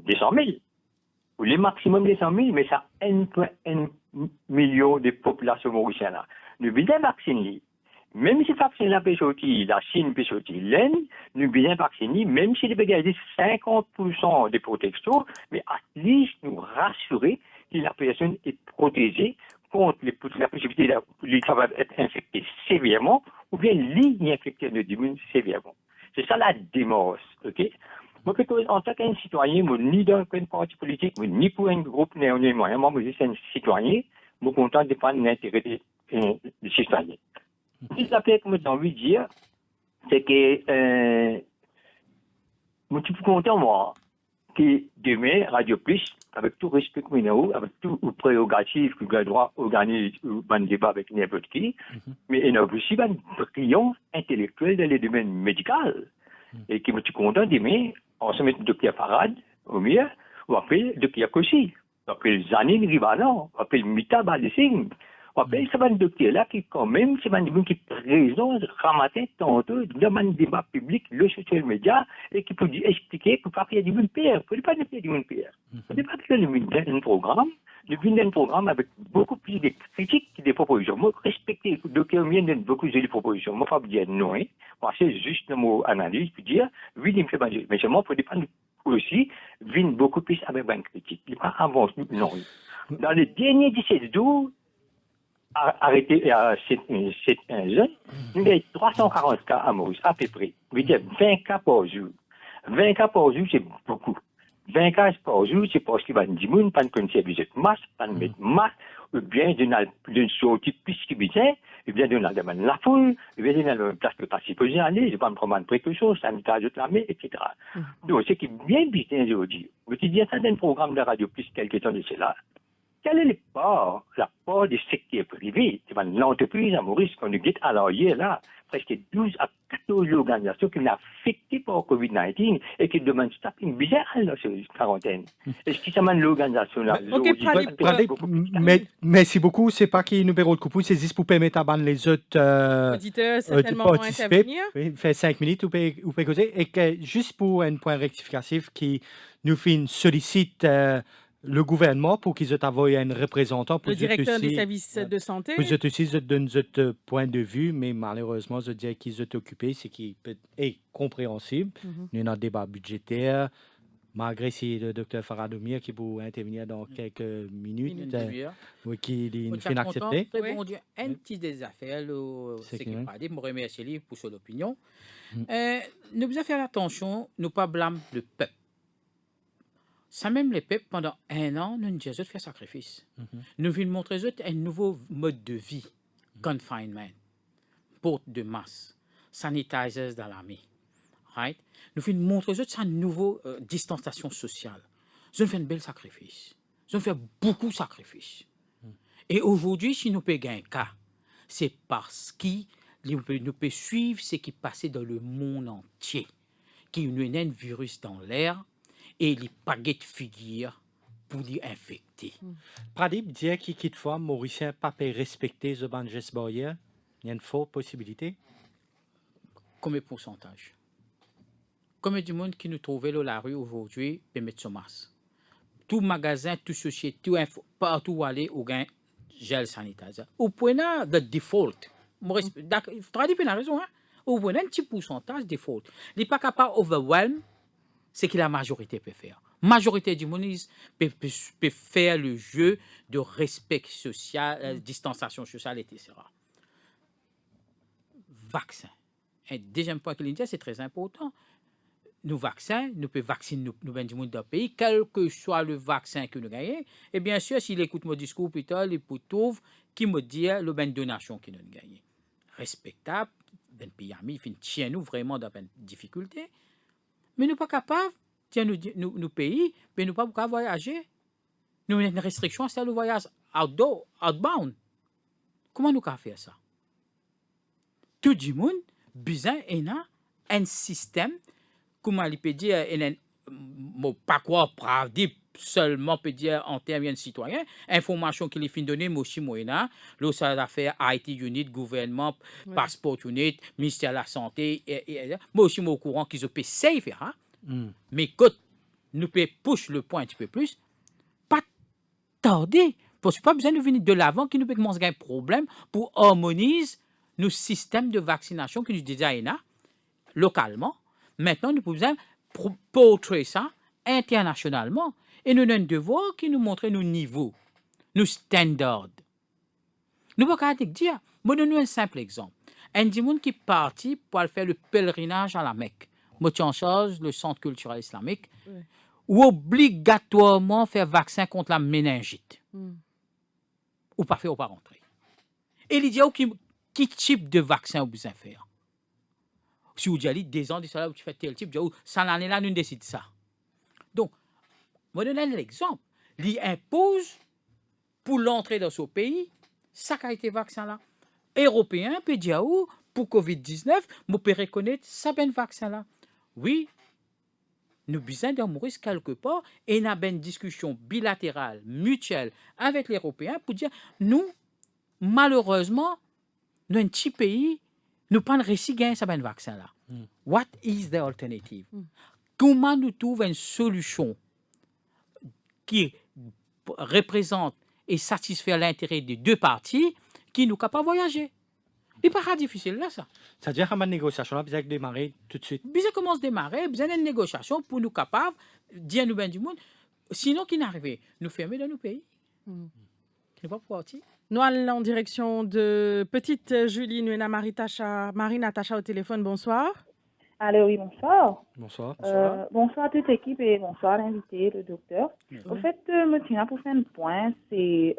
200 000. Ou le maximum de 100 000, mais ça 1,1 million de population mauricienne. Nous devons vacciner. Même si le vaccin peut sortir, la Chine peut sortir, l'Inde, nous devons vacciner, même si les pays ont 50% de protection, mais à least nous rassurer que la personne est protégée contre la possibilité d'être infectée sévèrement ou bien l'infecter de diminuer sévèrement. C'est ça la démence, ok? Moi, en tant qu'un citoyen, ni dans un parti politique, ni pour un groupe néo-moyen, moi, je suis un citoyen, je suis content de défendre l'intérêt des citoyens. Ce que j'ai envie de dire, c'est que je suis content, moi, que demain, Radio Plus, avec tout respect que nous avec tout prérogative que nous avons droit d'organiser un débat avec n'importe qui, mais il y a aussi un brillant intellectuel dans le domaine médical. Et que je suis content demain, on se met le docteur Farad Omir, On appelle de Pierre Cossi. On appelle Zanine Rivalan. On appelle Mita Badesing. On appelle ce docteur-là qui, quand même, c'est un qui présente, ramatin, tantôt, dans un débat public, le social media, et qui peut expliquer pour pas qu'il y ait du monde pire. Il ne faut pas qu'il y ait du monde pire. Il ne faut pas qu'il y ait un programme. Un programme avec beaucoup plus de critiques que des propositions. Moi, respecter le docteur Mien donne beaucoup de propositions. Moi, je ne vais pas dire non. Moi, c'est juste un mot analyse, puis dire, oui, il me fait mal. Mais seulement, il faut dépendre aussi, vient beaucoup plus avec une critique. Il ne faut pas avancer, non. Dans les derniers 17 jours, arrêté à 7 jeunes, nous avons 340 cas à Maurice, à peu près. Vous dire 20 cas par jour. 20 cas par jour, c'est beaucoup. 20 cas par jour, c'est parce qu'il va dire que pas de service de masse, pas de mettre masse, ou bien d'une sortie plus qui besoin, ou bien d'une demande la foule, ou bien d'une place de passer pour y aller, je vais me prendre une précaution, sanitaire de la mer, etc. Donc, ce qui est bien business aujourd'hui, vous dites ça dans un programme de radio plus quelques temps de cela. Quelle est la part du secteur privé? C'est l'entreprise à Maurice qu'on a dit à l'arrière là, presque 12 à 14 organisations qui sont affectées par COVID-19 et qui demandent stopping bizarre dans cette quarantaine. Est-ce que ça mène l'organisation là? Merci beaucoup. C'est pas qui numéro de coupou, c'est juste pour permettre à les autres auditeurs certainement intervenir. Oui, fait 5 minutes ou peut causer. Et que, juste pour un point rectificatif qui nous sollicite le gouvernement pour qu'ils aient envoyé un représentant pour le directeur des services de santé. Pour eux aussi, ils donnent notre point de vue, mais malheureusement, je dirais qu'ils sont occupés, ce qui est compréhensible. Nous avons un débat budgétaire, malgré si le docteur Faradomir qui peut intervenir dans quelques minutes, qui est accepté. Répondre un petit des affaires, ce qui m'a dit, je remercie pour son opinion. Nous devons faire attention, nous ne pas blâmer le peuple. Ça même les peuples, pendant un an, nous avons fait sacrifice. Nous voulons montrer un nouveau mode de vie. Confinement, porte de masse, sanitizers dans l'armée. Right? Nous voulons montrer un nouveau distanciation sociale. Nous avons fait un bel sacrifice. Nous avons fait beaucoup de sacrifices. Et aujourd'hui, si nous pouvons gagner un cas, c'est parce que nous pouvons suivre ce qui passait dans le monde entier. Qui nous a un virus dans l'air, et les paquets de figures pour les infecter. Pradip dit qu'il quitte fois Mauricien pas respecter the banges barrière. Il y a une forte possibilité. Combien de pourcentage? Combien de monde qui nous trouvait dans la rue aujourd'hui peut mettre son masque? Tout magasin, tout société, tout info, partout où aller, au gain gel sanitaire. Au point là, the default. Pradip a raison, hein? Au point là, un petit pourcentage default. Il n'est pas capable d'overwhelm. C'est que la majorité peut faire. La majorité du monde peut faire le jeu de respect social, distanciation sociale, etc. Vaccin. Un deuxième point que l'on dit, c'est très important. Nos vaccins, nous pouvons vacciner nous du monde d'un pays, quel que soit le vaccin que nous gagnons. Et bien sûr, s'il écoute mon discours plus tard, il peut trouver qui me dit le ben donation que nous gagnons. Respectable, ben pays ami, il tient nous vraiment dans une difficulté. Mais nous ne sommes pas capables, tiens, nous pays, mais nous ne sommes pas capables de voyager. Nous avons une restriction, c'est le voyage outbound. Comment nous pouvons faire ça? Tout le monde, besoin un système, comment il peut dire, pas quoi, seulement peut dire en termes de citoyens, information qu'il est donner, moi aussi, moi, là, ça va faire IT unit, gouvernement, passeport unit, ministère de la Santé, moi aussi, moi, au courant qu'ils peuvent safe, hein? Mais quand nous pouvons push le point un petit peu plus, pas tarder, parce que pas besoin de venir de l'avant, qui nous peut commencer à un problème pour harmoniser nos systèmes de vaccination que nous designons localement. Maintenant, nous pouvons portrer ça internationalement. Et nous avons un devoir qui nous montre nos niveaux, nos standards. Nous ne pouvons pas dire, je donne un simple exemple. Un monde qui est parti pour aller faire le pèlerinage à la Mecque, moi en charge le centre culturel islamique, ou obligatoirement faire vaccin contre la méningite. Ou pas faire ou pas rentrer. Et il dit, quel type de vaccin vous besoin faire? Si vous dites, des ans, où tu fais tel type, ça l'année là, nous décide ça. Donc, je vais donner l'exemple. Il impose pour l'entrée dans ce pays, ça a été vaccin là. Européen peut dire, pour COVID-19, je peux reconnaître ça ben vaccin là. Oui, nous besoin d'un Maurice quelque part et nous avons une discussion bilatérale, mutuelle avec les Européens pour dire, nous, malheureusement, nous, un petit pays, nous pas réussi à gagner ce vaccin-là. What is the alternative? Comment nous trouvons une solution qui représente et satisfait l'intérêt des deux parties qui nous capable de voyager? C'est pas difficile là, ça. C'est-à-dire que la négociation, besoin de démarrer tout de suite. Besoin commence à démarrer, besoin d'une négociation pour nous capables de dire nous bien du monde. Sinon, qui n'arrive, nous fermer dans nos pays. Qui n'est pas parti. Nous allons en direction de Petite Julie, nous avons Marie-Natacha au téléphone. Bonsoir. Allô, oui, bonsoir. Bonsoir. Bonsoir à toute l'équipe et bonsoir à l'invité, le docteur. En fait, me tiens pour faire un point, c'est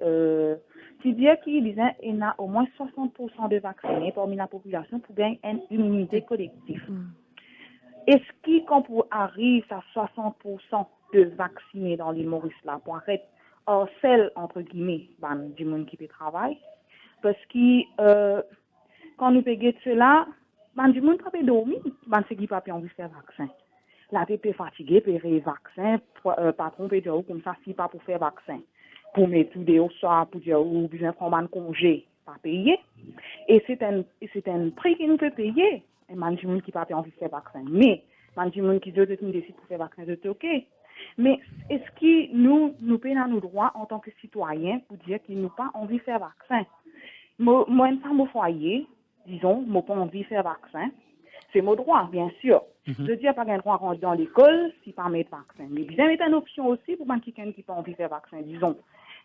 tu dis qu'il disait qu'il y a au moins 60% de vaccinés parmi la population pour gagner une immunité collective. Est-ce qu'on arrive à 60% de vaccinés dans l'île Maurice là pour arrêter hors celle entre guillemets du monde qui peut travailler? Parce que quand nous payons cela, du monde qui peut dormir, c'est qui n'a pas envie de faire vaccin. La peut fatigué, peut faire vaccin, patron peut dire comme ça, si pas pour faire vaccin. Pour mettre tout des soir, pour dire ou besoin de prendre un congé, pas payer. Et c'est un prix que nous peut payer. Et du monde qui n'a pas envie de faire vaccin. Mais, du monde qui décide pour faire vaccin, c'est OK. Mais est-ce que nous payons nos droits en tant que citoyens pour dire qu'ils n'ont pas envie de faire vaccin? Moi, une femme au foyer, disons, moi pas envie de faire vaccin, c'est mon droit, bien sûr. Je dis pas qu'un droit à rentrer dans l'école si pas mettre vaccin. Mais bien mettre une option aussi pour quelqu'un qui n'a pas envie de faire vaccin. Disons,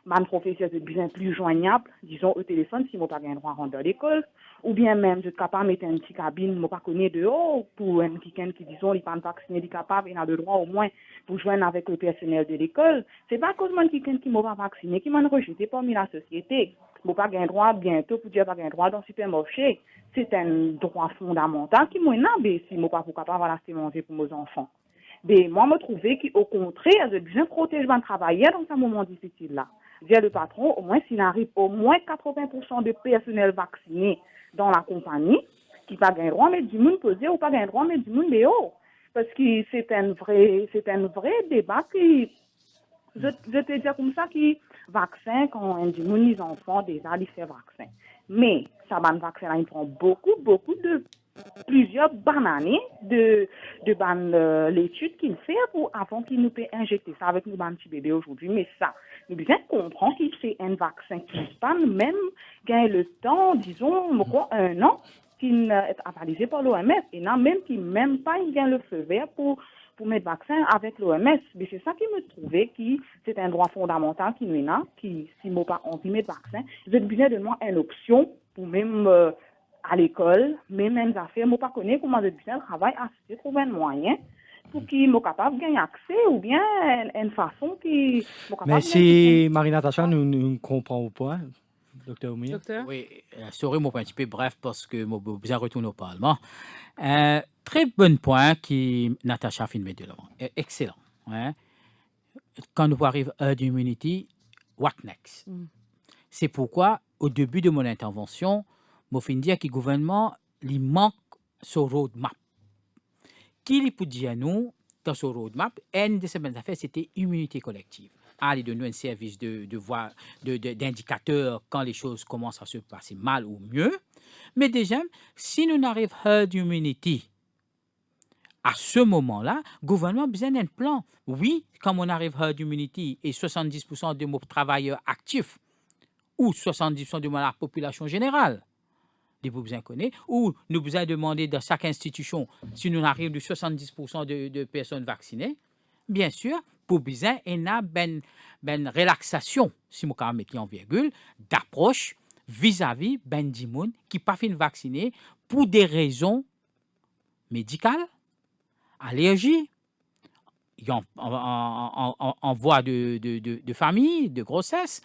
mon professeur est bien plus joignable, disons, au téléphone si moi pas un droit à rentrer dans l'école. Ou bien même, je suis capable de mettre une petite cabine, moi pas connaître dehors, pour quelqu'un qui, disons, il n'est pas vacciné, il est capable, il a le droit au moins pour joindre avec le personnel de l'école. C'est pas à cause de quelqu'un qui m'a pas vacciné, qui m'a rejeté parmi la société. Je pas un droit bientôt pour dire pas un droit dans le supermarché. C'est un droit fondamental qui m'a énervé si je ne suis pas capable de manger pour mes enfants. Mais moi, je me trouvais qu'au contraire, je bien protéger mon travailleur dans ce moment difficile-là. Dire le patron, au moins s'il arrive au moins 80% de personnel vacciné dans la compagnie, qui n'a pas un droit, mais du monde posé ou pas un droit, mais du monde dehors. Parce que c'est un vrai débat qui, je te dis comme ça, qui vaccin, quand on dit les enfants, déjà, ils font vaccin. Mais, ça va vaccin, il prend beaucoup de plusieurs années de l'étude qu'il fait avant qu'il nous peut injecter ça avec nos petits bébés aujourd'hui. Mais ça, nous bien comprendre qu'il c'est un vaccin qui pas même gagne le temps, disons, un an, qu'il est avalisé par l'OMS. Et non, même qu'il même pas il gagne le feu vert pour mettre vaccin avec l'OMS. Mais c'est ça qui me trouvait que c'est un droit fondamental qui nous a, qui, si moi pas envie de mettre vaccin, je vais besoin de moi une option pour même à l'école, même les affaires, moi pas connaître comment je besoin de travail, assister, trouver un moyen pour qu'ils soient capables de gagner accès ou bien une façon qui Mais si Marie-Natacha nous comprend au point, docteur Oumia. Oui, sorry, moi un petit peu bref parce que moi besoin de retourner au Parlement. Très bon point qui Natacha fait de l'avant. Excellent. Hein? Quand nous arrivons à herd immunity, what next? C'est pourquoi, au début de mon intervention, je vais dire que le gouvernement il manque ce roadmap. Qui peut dire nous, dans ce roadmap, une de ces affaires, c'était immunité collective. Il donne nous un service d'indicateurs quand les choses commencent à se passer mal ou mieux. Mais déjà, si nous n'arrivons à herd immunity, à ce moment-là, le gouvernement a besoin d'un plan. Oui, quand on arrive à herd immunity et 70% de nos travailleurs actifs, ou 70% de la population générale, vous besoin connaître, ou nous besoin demander dans chaque institution si nous arrivons de 70% de personnes vaccinées, bien sûr, pour besoin, il y a une relaxation, si je peux mettre en virgule, d'approche vis-à-vis des gens qui ne sont pas vaccinés pour des raisons médicales, allergies, en voie de famille, de grossesse,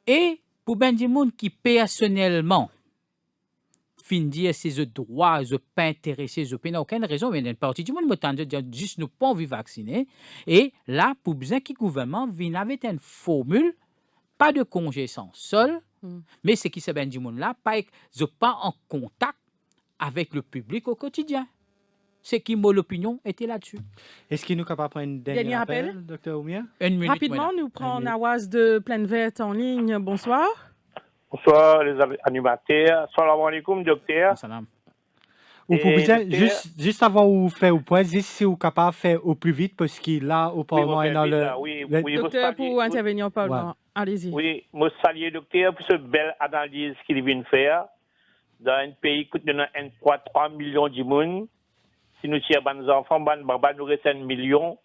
et pour des gens qui personnellement fin dire ces droits, je pas intéressé, je pas aucune raison, mais une partie du monde me tente de dire juste nous pas envie vacciner. Et là, pour besoin que le gouvernement vienne avec une formule, pas de congé sans sol, mais c'est qui se ben du monde là, pas en contact avec le public au quotidien. C'est qui mon opinion était là-dessus. Est-ce qu'il nous capable de prendre un dernier appel, Dr. Oumia? Rapidement, nous prenons Nawaz de Plaine Verte en ligne. Bonsoir. Bonsoir les animateurs. Salam alaikum, docteur. Salam. Ou pour juste avant de faire au point, si vous êtes capable de faire au plus vite, parce qu'il là, au Parlement, est dans le... Docteur, pour intervenir au Parlement, allez-y. Oui, je salue docteur pour cette belle analyse qu'il vient de faire. Dans un pays qui coûte 3 millions de monde, si nous tirons nos enfants, nous restons 1 million.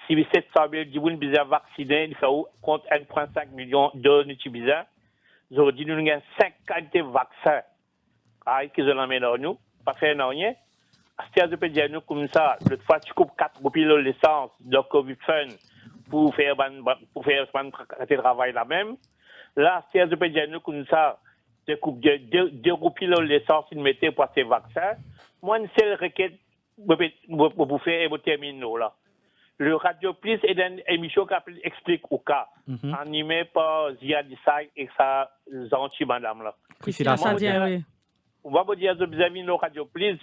Si 700 000 de monde sont vaccinés, il faut compte 1,5 million de nous. Aujourd'hui, nous avons 5 qualités de vaccins qui sont emmènés à nous. Pas faire rien. C'est-à-dire que dire nous comme ça, l'autre fois tu coupes 4 pilotes de l'essence de Covid Fun pour faire un travail là même. Là, c'est-à-dire que dire nous comme ça, tu coupes 2 pilotes de l'essence qu'ils mettaient pour ces vaccins. Moi, une seule requête pour faire et pour terminer là. Le Radio Plus est une émission qui explique au cas, animée par Zia Dissay et sa gentille madame là. Priscilla Sandier, oui. On va vous dire, vous avez nos Radio Plus,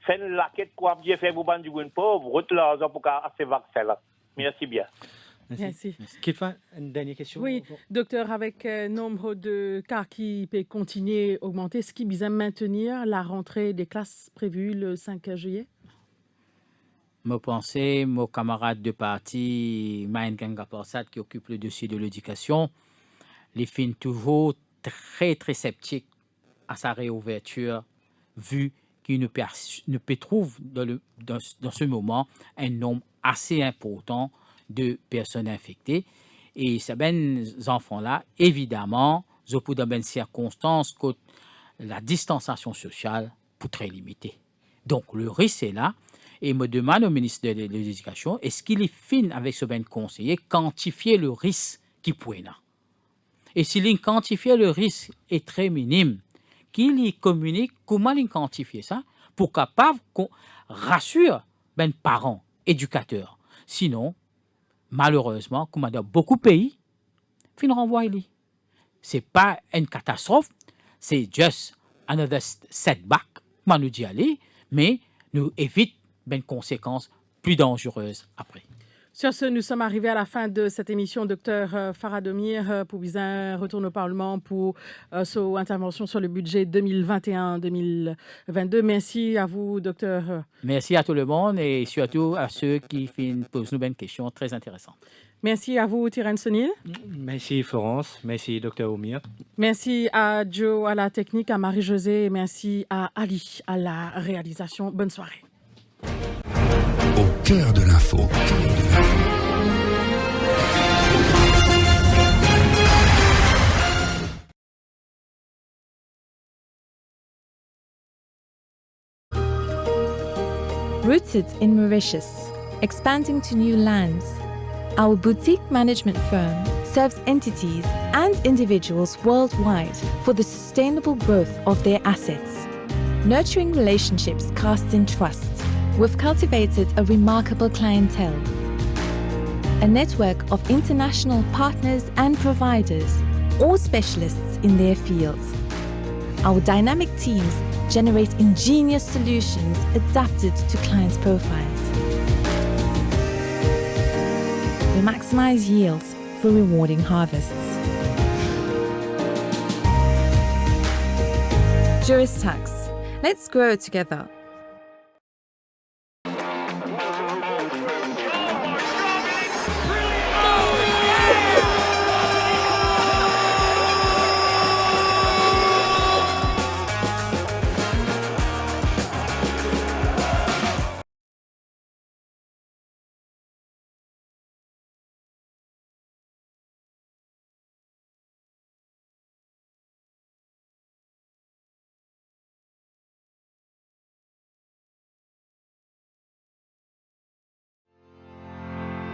faites la quête quoi bien faire pour bande du pauvre, route l'argent pour ces vaccins là. Merci bien. Merci. Qu'il fait une dernière question? Oui, docteur, avec nombre de cas qui peut continuer à augmenter, est-ce qu'il vise maintenir la rentrée des classes prévue le 5 juillet? Je pense que mon camarade de parti, Maïn Gangaporsat, qui occupe le dossier de l'éducation, les films toujours très, très sceptiques à sa réouverture, vu qu'il ne peut trouver dans ce moment un nombre assez important de personnes infectées. Et ces enfants-là, évidemment, ils ont dans des circonstances que la distanciation sociale est très limitée. Donc, le risque est là. Et me demande au ministre de l'Éducation, est-ce qu'il est fin avec ce ben conseiller, quantifier le risque qui pourrait là. Et s'il quantifie le risque est très minime, qu'il y communique comment il quantifier ça pour capable qu'on rassure ben parents, éducateurs. Sinon, malheureusement, comme dans beaucoup de pays, fin renvoie lui. C'est pas une catastrophe, c'est juste another setback, comment nous dit aller, mais nous évite ben conséquences plus dangereuses après. Sur ce, nous sommes arrivés à la fin de cette émission. Docteur Faradomir, pour Bizin, retourne au Parlement pour son intervention sur le budget 2021-2022. Merci à vous, docteur. Merci à tout le monde et surtout à ceux qui posent nous une question très intéressante. Merci à vous, Tyrène Sonil. Merci, Florence. Merci, docteur Oumia. Merci à Joe, à la technique, à Marie-Josée. Merci à Ali, à la réalisation. Bonne soirée. Au cœur de l'info. Rooted in Mauritius, expanding to new lands, our boutique management firm serves entities and individuals worldwide for the sustainable growth of their assets. Nurturing relationships cast in trust, we've cultivated a remarkable clientele, a network of international partners and providers, all specialists in their fields. Our dynamic teams generate ingenious solutions adapted to clients' profiles. We maximize yields for rewarding harvests. Juris Tax. Let's grow together.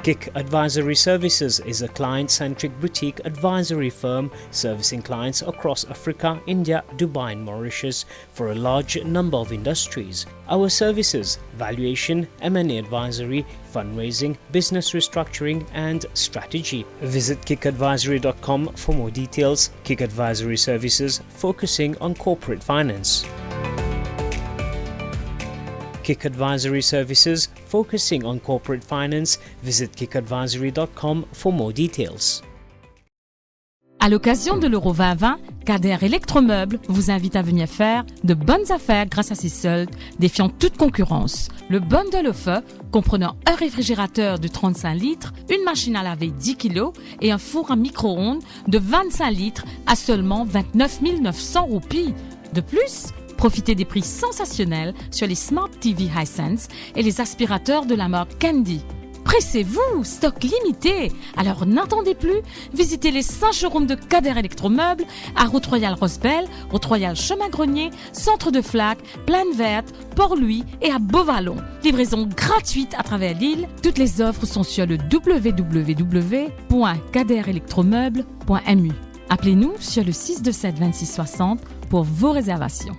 KIC Advisory Services is a client-centric boutique advisory firm servicing clients across Africa, India, Dubai and Mauritius for a large number of industries. Our services: valuation, M&A advisory, fundraising, business restructuring and strategy. Visit kicadvisory.com for more details. KIC Advisory Services, focusing on corporate finance. KIC Advisory Services, focusing on corporate finance. Visit kicadvisory.com for more details. À l'occasion de l'Euro 2020, Kader Electromeubles vous invite à venir faire de bonnes affaires grâce à ses soldes, défiant toute concurrence. Le bundle offer, comprenant un réfrigérateur de 35 litres, une machine à laver 10 kg et un four à micro-ondes de 25 litres à seulement 29 900 roupies. De plus, profitez des prix sensationnels sur les Smart TV Hisense et les aspirateurs de la marque Candy. Pressez-vous, stock limité. Alors n'attendez plus, visitez les 5 showrooms de Kader Electromeubles à Route Royale Rosbel, Route Royale Chemin Grenier, Centre de Flac, Plaine Verte, Port-Louis et à Beauvallon. Livraison gratuite à travers l'île. Toutes les offres sont sur le www.kaderelectromeubles.mu. Appelez-nous sur le 627 26 60 pour vos réservations.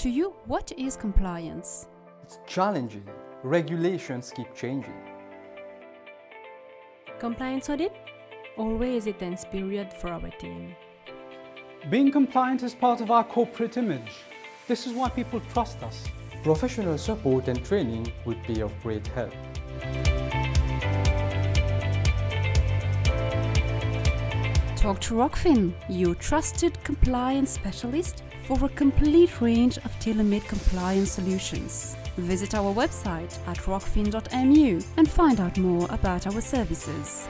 To you, what is compliance? It's challenging. Regulations keep changing. Compliance audit? Always a tense period for our team. Being compliant is part of our corporate image. This is why people trust us. Professional support and training would be of great help. Talk to Rockfin, your trusted compliance specialist for a complete range of tailor-made compliance solutions. Visit our website at rockfin.mu and find out more about our services.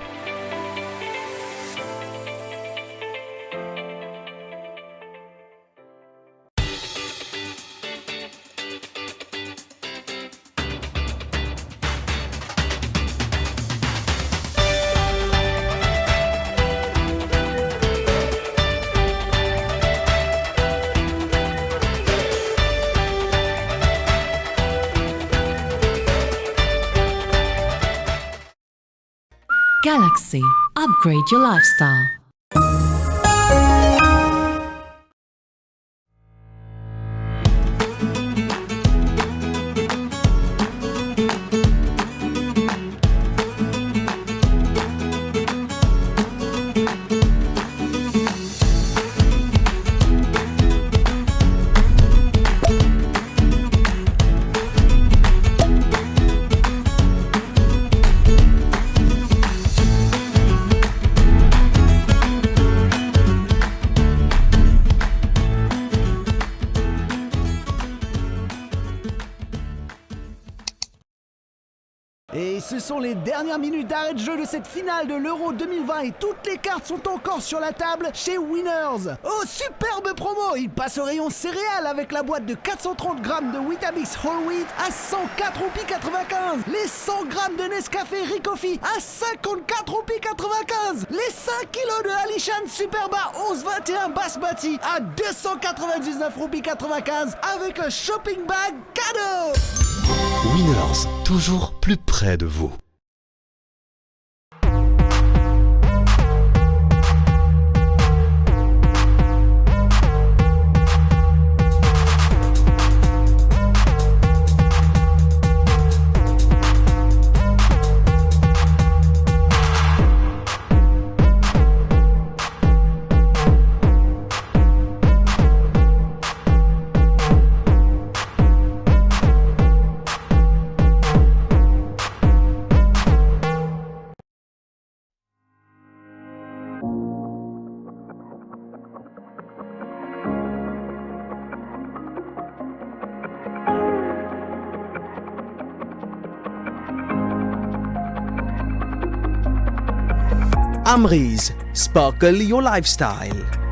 Galaxy. Upgrade your lifestyle. Et ce sont les dernières minutes d'arrêt de jeu de cette finale de l'Euro 2020 et toutes les cartes sont encore sur la table chez Winners. Oh, superbe promo! Il passe au rayon céréales avec la boîte de 430 grammes de Weetabix Whole Wheat à 104 roupies 95. Les 100 grammes de Nescafé Ricoffee à 54 roupies 95. Les 5 kilos de Alishan Superba 1121 Basmati à 299 roupies 95 avec un shopping bag cadeau. Winners, toujours plus près de vous. Amrize, sparkle your lifestyle.